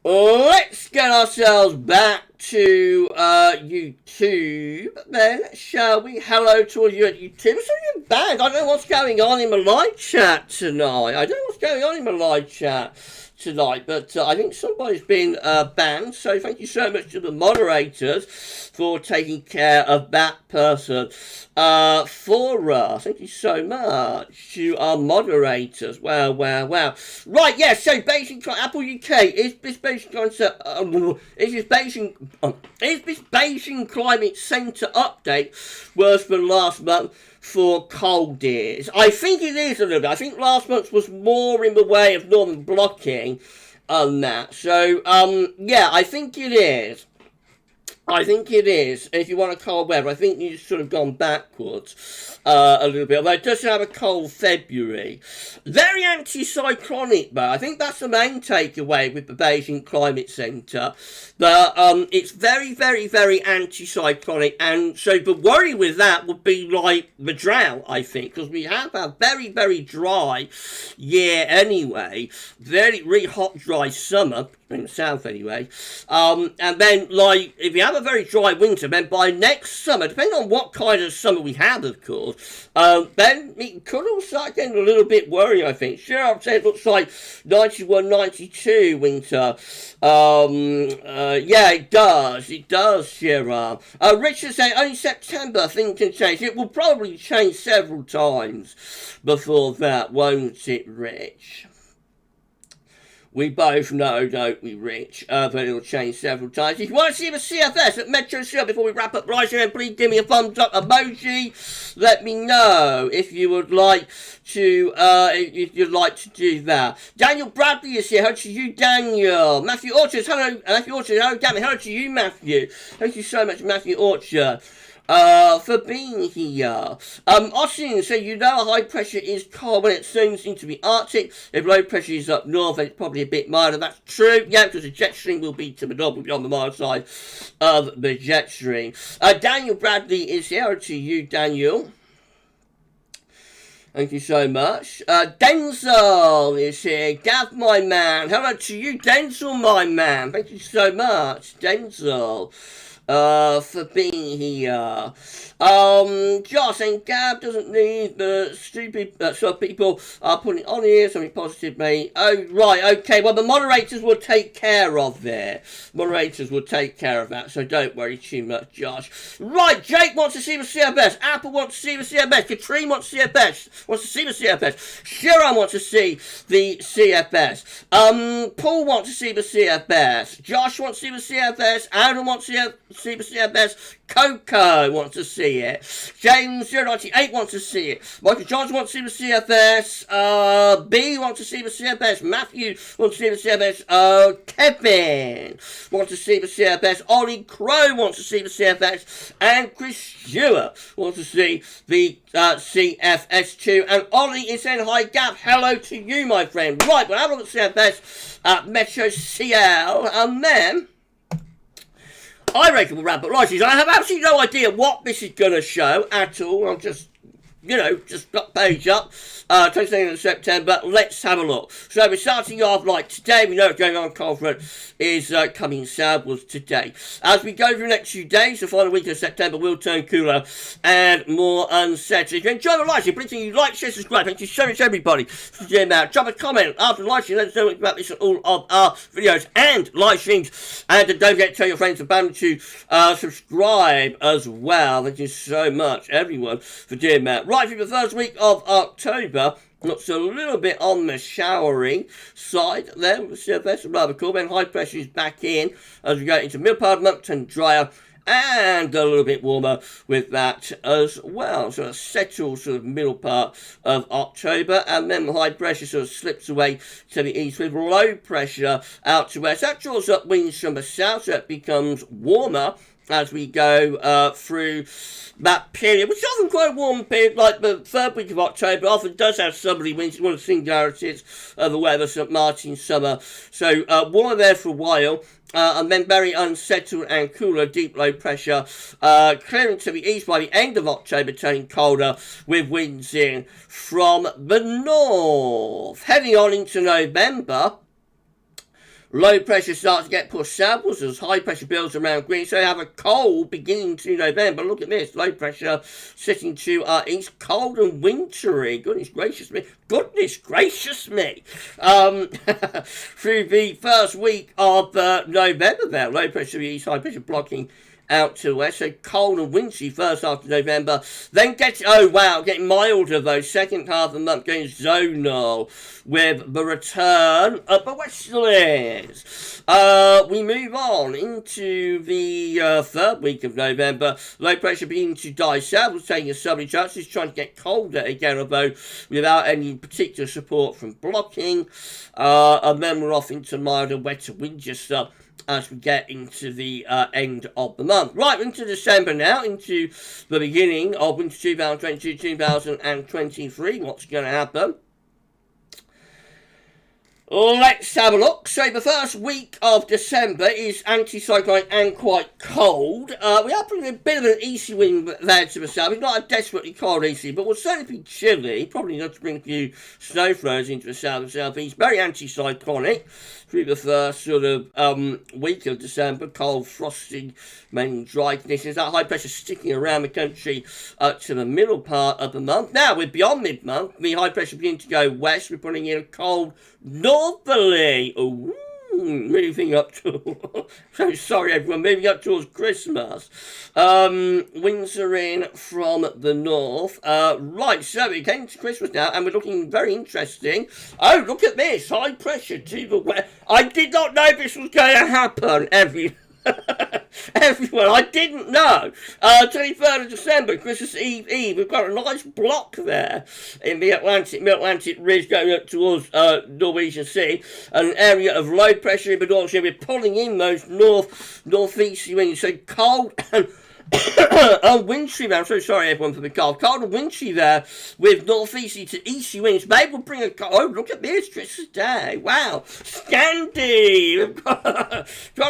Let's get ourselves back to YouTube then, shall we? Hello to all you at YouTube. So you're back. I don't know what's going on in my live chat tonight. tonight, but I think somebody's been banned, so thank you so much to the moderators for taking care of that person for us. Thank you so much to our moderators. Wow. Right, yeah, so Beijing, Apple UK, is this Beijing Climate Centre update worse than last month for cold ears? I think it is a little bit. I think last month was more in the way of northern blocking on that. So, yeah, I think it is. If you want a cold weather, I think you've sort of gone backwards a little bit. Although it does have a cold February. Very anti-cyclonic, though. I think that's the main takeaway with the Beijing Climate Centre. That it's very, very, very anti-cyclonic. And so the worry with that would be like the drought, I think. Because we have a very, very dry year anyway. Very, really hot, dry summer. In the south anyway, and then like if you have a very dry winter, then by next summer, depending on what kind of summer we have, of course, then it could all start getting a little bit worrying, I think. Sure, I'd say it looks like 91, 92 winter. Yeah, it does, sure. Richard saying only September things can change. It will probably change several times before that, won't it, Rich? We both know, don't we, Rich, that it'll change several times. If you want to see the CFS at Metro Show before we wrap up right here, please give me a thumbs up emoji. Let me know if you would like to, do that. Daniel Bradley is here. Hello to you, Daniel. Matthew Orchard, hello. Matthew Orchard, hello, Gavin. Hello to you, Matthew. Thank you so much, Matthew Orchard. For being here. Austin, so you know high pressure is cold when it seems to be Arctic. If low pressure is up north, then it's probably a bit milder. That's true, yeah, because the jet stream will be to the north, will be on the mild side of the jet stream. Daniel Bradley is here. To you, Daniel. Thank you so much. Denzel is here. Gav, my man. Hello to you, Denzel, my man. Thank you so much, Denzel. For being here. Josh saying Gab doesn't need the stupid so people are putting it on here, something positive, mate. Oh, right, okay, well, the moderators will take care of that. Moderators will take care of that, so don't worry too much, Josh. Right, Jake wants to see the CFS. Apple wants to see the CFS. Katrine wants to see the CFS. Wants to see the CFS. Sharon wants to see the CFS. Paul wants to see the CFS. Josh wants to see the CFS. Adam wants to see the CFS. Coco wants to see it. James 098 wants to see it. Michael Johnson wants to see the CFS. B wants to see the CFS. Matthew wants to see the CFS. Kevin wants to see the CFS. Ollie Crow wants to see the CFS. And Chris Stewart wants to see the CFS too. And Ollie is saying hi, Gab. Hello to you, my friend. Right, we'll have a look at CFS at Metro CL. And then I reckon we'll wrap up right. I have absolutely no idea what this is going to show at all. I'm just, just got page up. 22nd of September. Let's have a look. So we're starting off like today. We know what's going on. Conference is coming southwards today. As we go through the next few days, the final week of September will turn cooler and more unsettled. If you enjoy the live stream, please you like, share, subscribe. Thank you so much, everybody, for doing that. Drop a comment after the live stream. Let us know about this on all of our videos and live streams. And don't forget to tell your friends about to subscribe as well. Thank you so much, everyone, for doing that. Right through the first week of October. Looks a little bit on the showery side there with the surface, rather cool. Then high pressure is back in as we go into middle part of the month and drier and a little bit warmer with that as well. So a settled sort of middle part of October, and then the high pressure sort of slips away to the east with low pressure out to west. That draws up winds from the south, so it becomes warmer as we go through that period, which is often quite a warm period, like the third week of October, often does have southerly winds. It's one of the singularities of the weather, St. Martin's summer. So warmer there for a while, and then very unsettled and cooler, deep low pressure, clearing to the east by the end of October, turning colder with winds in from the north. Heading on into November. Low pressure starts to get pushed southwards as high pressure builds around Greenwich. So you have a cold beginning to November. Look at this. Low pressure sitting to east. Cold and wintry. Goodness gracious me. Goodness gracious me. Through the first week of November there. Low pressure east, high pressure blocking out to the west, so cold and wintry first half of November, then getting milder though, second half of the month going zonal with the return of the westerlies. We move on into the third week of November, low pressure beginning to die south, was taking a southerly chances, trying to get colder again, although without any particular support from blocking, and then we're off into milder, wetter Winchester as we get into the end of the month. Right, into December now, into the beginning of winter 2022-2023. What's going to happen? Let's have a look. So the first week of December is anticyclonic and quite cold. We are putting a bit of an easy wind there to the south. It's not a desperately cold easy, but will certainly be chilly. Probably enough to bring a few snow flows into the south and southeast. Very anticyclonic through the first sort of week of December. Cold, frosty, mainly dry conditions. That high pressure sticking around the country to the middle part of the month. Now we're beyond mid-month. The high pressure beginning to go west. We're putting in a cold northerly. Ooh, moving up to so sorry everyone, moving up towards Christmas. Winds are in from the north. Right, so we came to Christmas now and we're looking very interesting. Oh, look at this, high pressure to the west. I did not know this was going to happen, everyone, I didn't know. 23rd of December, Christmas Eve, we've got a nice block there in the Mid-Atlantic ridge going up towards Norwegian Sea, an area of low pressure in the north, so we're pulling in those northeasterly winds, so cold and wintry there. I'm so sorry everyone for the cold. Cold and wintry there with northeasterly to easterly winds. Maybe we'll bring a cold. Oh, look at this, Christmas Day. Wow. Scandi. We've got a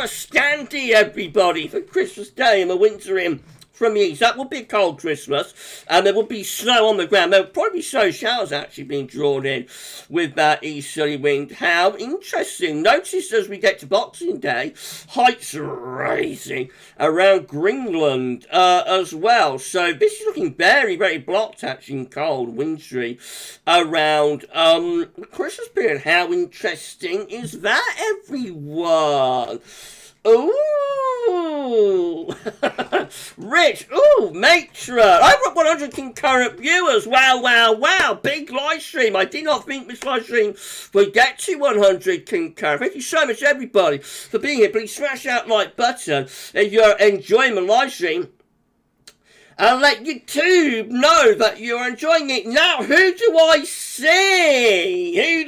Scandi, everybody, for Christmas Day and the winter in from the east. That will be a cold Christmas, and there will be snow on the ground. There will probably be snow showers actually being drawn in with that easterly wind. How interesting. Notice as we get to Boxing Day, heights rising around Greenland as well. So this is looking very, very blocked actually, and cold, wintry around the Christmas period. How interesting is that, everyone? Ooh, Rich, ooh, Matron, I've got 100 concurrent viewers, wow, big live stream. I did not think this live stream would get to 100 concurrent. Thank you so much everybody for being here. Please smash that like button if you're enjoying the live stream. And let YouTube know that you're enjoying it. Now, who do I see? In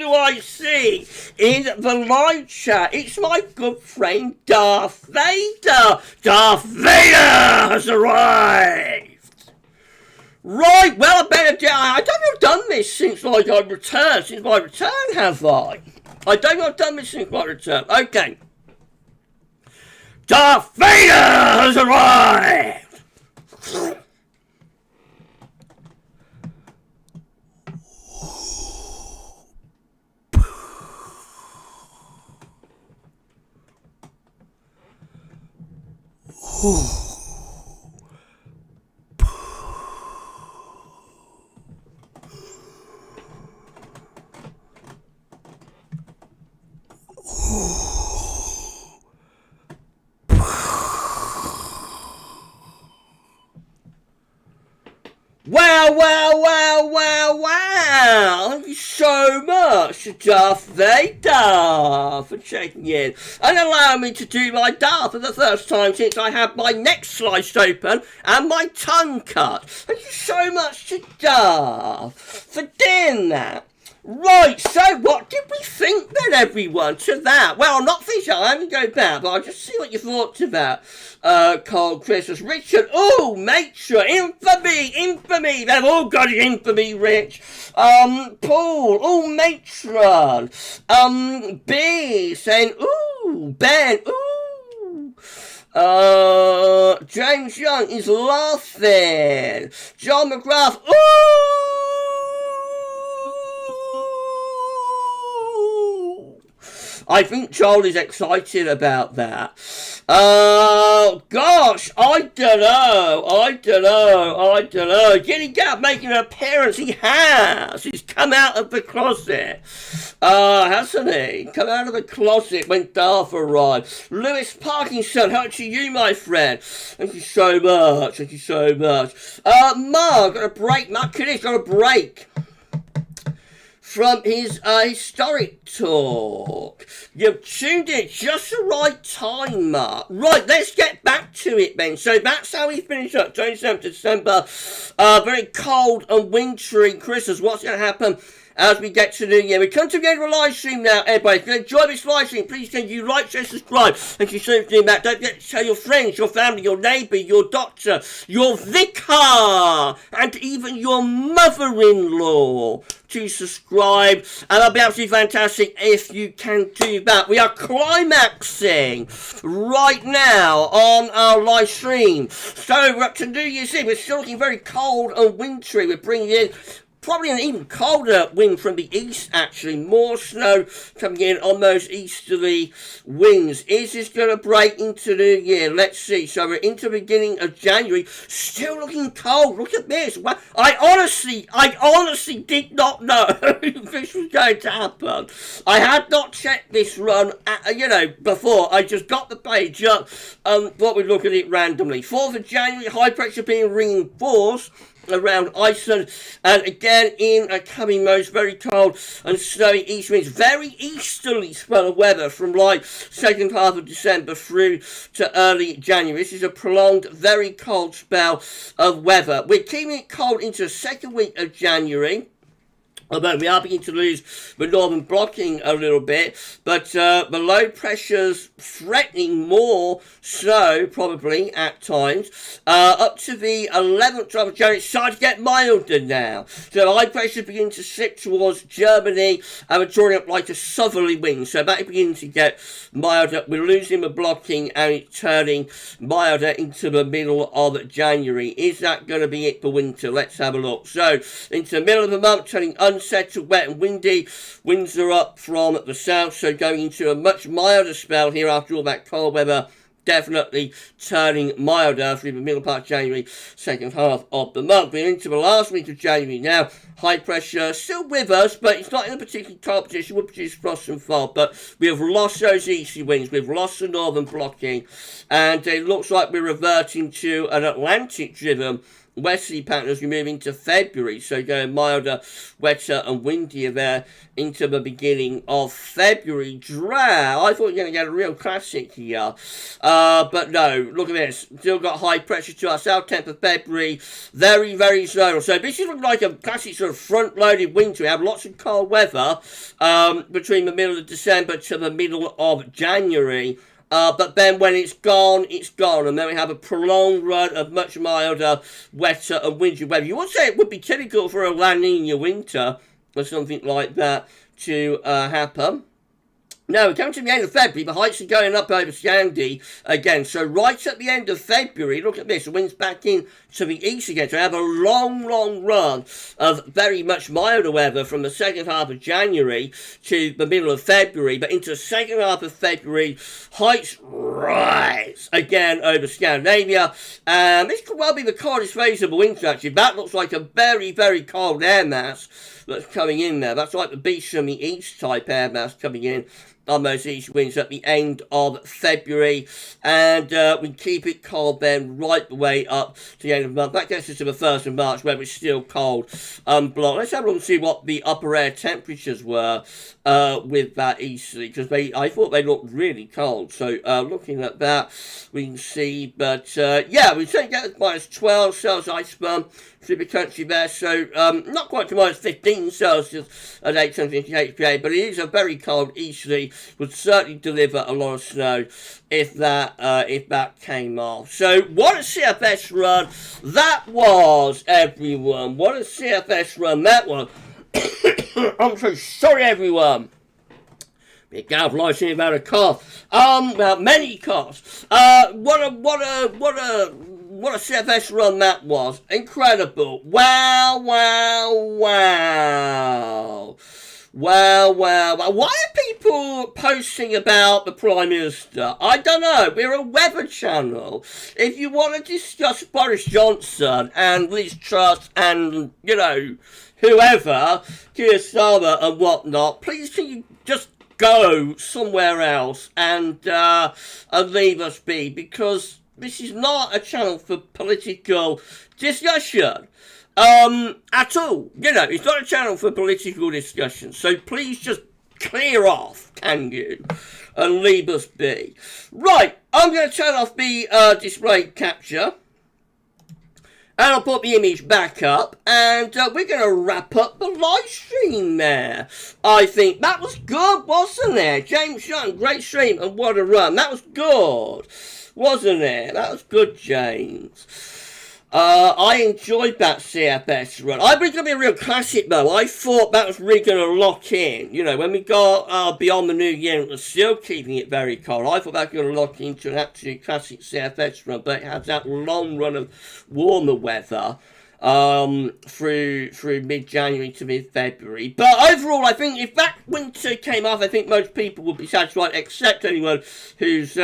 the live chat? It's my good friend Darth Vader. Darth Vader has arrived. Right, well, I better do. I don't think I've done this since my return, have I? I don't think I've done this since my return. Okay. Darth Vader has arrived. Wow. Thank you so much, Darth Vader, for checking in and allowing me to do my Darth for the first time since I had my neck sliced open and my tongue cut. Thank you so much to Darth for doing that. Right, so what did we think then, everyone, to that? Well, I'm not finished, I haven't go back, but I'll just see what you thought to that. Cold Christmas. Richard, ooh, Matron, infamy, they've all got infamy, Rich. Paul, ooh, Matron. B, saying, ooh, Ben, ooh. James Young is laughing. John McGrath, ooh. I think Joel is excited about that. Gosh, I don't know. Getting Gav making an appearance. He has. He's come out of the closet. Hasn't he? Come out of the closet when Darth arrived. Lewis Parkinson, how to you, my friend? Thank you so much. Mark, got a break. Mark Kiddish got a break from his historic talk. You've tuned in just the right time, Mark. Right, let's get back to it then. So that's how we finish up 27th December. Very cold and wintry Christmas. What's going to happen as we get to New Year? We come to the end of the live stream now, everybody. If you enjoy this live stream, please can you like, share, subscribe. Thank you so much for doing that. Don't forget to tell your friends, your family, your neighbour, your doctor, your vicar, and even your mother-in-law to subscribe, and that'll be absolutely fantastic if you can do that. We are climaxing right now on our live stream. So we're up to New Year's Eve. We're still looking very cold and wintry. We're bringing in probably an even colder wind from the east, actually. More snow coming in on those easterly winds. Is this going to break into New Year? Let's see. So we're into the beginning of January. Still looking cold. Look at this. I honestly did not know this was going to happen. I had not checked this run, before. I just got the page up and thought we'd look at it randomly. 4th of January, high pressure being reinforced around Iceland, and again in a coming most very cold and snowy east winds, very easterly spell of weather from like second half of December through to early January. This is a prolonged, very cold spell of weather. We're keeping it cold into the second week of January, although we are beginning to lose the northern blocking a little bit, but the low pressure's threatening more snow, probably, at times. Up to the 11th of January, it's starting to get milder now. So the high pressure begins to slip towards Germany, and we're drawing up like a southerly wind. So that is beginning to get milder. We're losing the blocking, and it's turning milder into the middle of January. Is that going to be it for winter? Let's have a look. So, into the middle of the month, turning unsettled, wet and windy. Winds are up from the south, so going into a much milder spell here after all that cold weather. Definitely turning milder through the middle part of January, second half of the month. We're into the last week of January now. High pressure still with us, but it's not in a particularly cold position. We'll produce frost and fog, but we have lost those easterly winds. We've lost the northern blocking, and it looks like we're reverting to an Atlantic-driven westerly pattern as we move into February, so going milder, wetter and windier there into the beginning of February. Drought. I thought we were going to get a real classic here, but no, look at this. Still got high pressure to our south, 10th of February, very, very slow. So this is looking like a classic sort of front-loaded winter. We have lots of cold weather between the middle of December to the middle of January. But then when it's gone, and then we have a prolonged run of much milder, wetter and windy weather. You would say it would be typical for a La Nina winter, or something like that, to happen. Now, we're coming to the end of February. The heights are going up over Scandi again. So right at the end of February, look at this. The wind's back in to the east again. So we have a long, long run of very much milder weather from the second half of January to the middle of February. But into the second half of February, heights rise again over Scandinavia. And this could well be the coldest phase of the winter, actually. That looks like a very, very cold air mass that's coming in there. That's like the beast from the east type air mass coming in on those east winds at the end of February, and we keep it cold then right the way up to the end of the month. That gets us to the 1st of March, where it's still cold block. Let's have a look and see what the upper air temperatures were with that easterly, because I thought they looked really cold. So looking at that, we can see, but yeah, we say get minus 12 Celsius iceberg through the country there, so not quite to minus 15 Celsius at 850 HPA, but it is a very cold easterly. Would certainly deliver a lot of snow if that came off. So what a CFS run that was, everyone. What a CFS run that was. I'm so sorry, everyone. Big Gav lighting about a cough. Well, many coughs. What a CFS run that was. Incredible. Wow, wow, wow. Wow, wow, wow. Why are people people posting about the Prime Minister? I don't know. We're a weather channel. If you want to discuss Boris Johnson and Liz Truss and, you know, whoever, Keir Starmer and whatnot, please can you just go somewhere else and leave us be, because this is not a channel for political discussion. At all. You know, it's not a channel for political discussion. So please just clear off, can you? And leave us be. Right, I'm going to turn off the display capture. And I'll put the image back up. And we're going to wrap up the live stream there. I think that was good, wasn't it? James Young, great stream and what a run. That was good, wasn't it? That was good, James. I enjoyed that CFS run. I think it's going to be a real classic, though. I thought that was really going to lock in. You know, when we got Beyond the New Year, it was still keeping it very cold. I thought that was going to lock into an absolute classic CFS run, but it has that long run of warmer weather through mid-January to mid-February. But overall, I think if that winter came off, I think most people would be satisfied, except anyone who's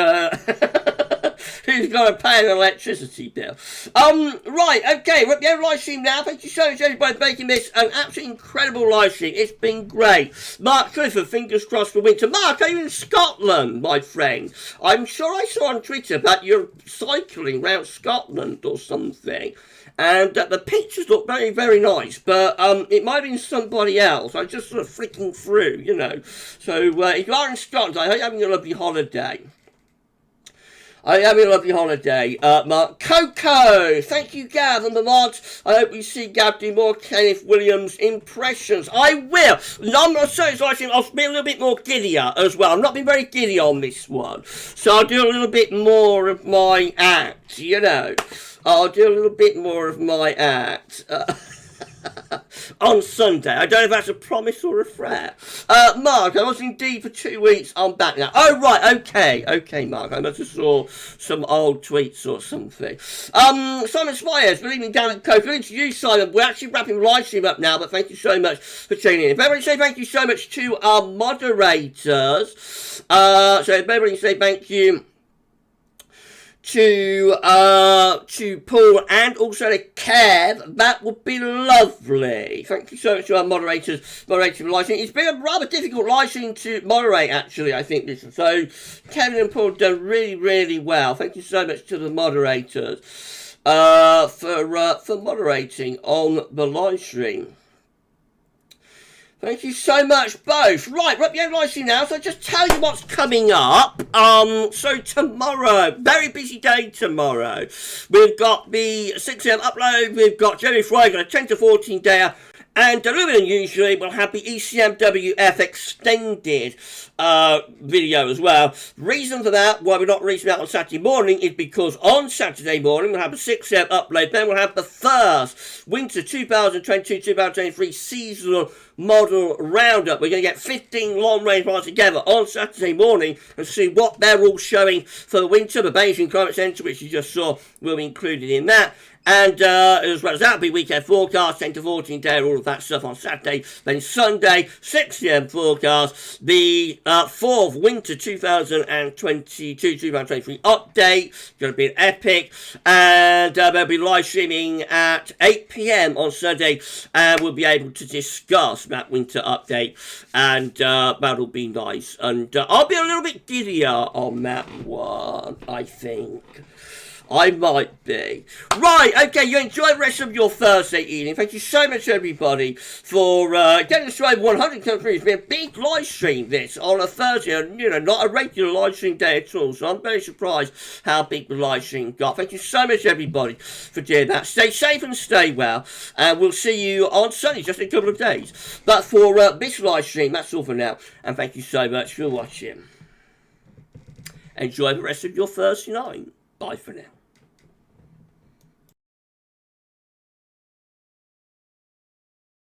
who's got to pay an electricity bill. Right, okay, we're at the end of the live stream now. Thank you so much, everybody, for making this an absolutely incredible live stream. It's been great. Mark Clifford, fingers crossed for winter. Mark, are you in Scotland, my friend? I'm sure I saw on Twitter that you're cycling around Scotland or something. And the pictures look very, very nice, but it might have been somebody else. I just sort of flicking through, you know. So if you are in Scotland, I hope you're having a lovely holiday. Mark. Coco, thank you, Gav, and the mods. I hope we see Gav do more Kenneth Williams impressions. I will. I'm not so excited. I'll be a little bit more giddier as well. I've not been very giddy on this one, so I'll do a little bit more of my act, you know. I'll do a little bit more of my act. On Sunday. I don't know if that's a promise or a threat. Mark, I was indeed for 2 weeks. I'm back now. Oh, right. Okay, Mark. I must have saw some old tweets or something. Simon Spires, good evening, Dan and Coke. Good to you, Simon. We're actually wrapping the live stream up now, but thank you so much for tuning in. If everybody say thank you so much to our moderators. So if everybody say thank you to Paul and also to Kev, that would be lovely. Thank you so much to our moderators moderating the live stream. It's been a rather difficult live stream to moderate, actually, I think this. So Kevin and Paul have done really, really well. Thank you so much to the moderators for moderating on the live stream. Thank you so much, both. Right, we're at the end of the live stream now, so I'll just tell you what's coming up. So tomorrow, very busy day tomorrow. We've got the 6 AM upload, we've got Jerry Fry, got a 10 to 14 day, and a little bit unusually, we'll have the ECMWF extended video as well. Reason for that, why we're not releasing that on Saturday morning, is because on Saturday morning we'll have a 6 AM upload, then we'll have the first Winter 2022-2023 seasonal model roundup. We're going to get 15 long-range ones together on Saturday morning and see what they're all showing for the winter. The Beijing Climate Centre, which you just saw, will be included in that. And as well as that, will be weekend forecast, 10 to 14 day, all of that stuff on Saturday. Then Sunday, 6 PM forecast, the 4th Winter 2022-2023 update. It's going to be an epic. And they'll be live streaming at 8 PM on Sunday. And we'll be able to discuss that winter update. And that'll be nice. And I'll be a little bit giddier on that one, I think. I might be. Right, okay, you enjoy the rest of your Thursday evening. Thank you so much, everybody, for getting us to over 100 countries. It's been a big live stream, this, on a Thursday, and, you know, not a regular live stream day at all, so I'm very surprised how big the live stream got. Thank you so much, everybody, for doing that. Stay safe and stay well, and we'll see you on Sunday, just in a couple of days. But for this live stream, that's all for now, and thank you so much for watching. Enjoy the rest of your Thursday night. Bye for now.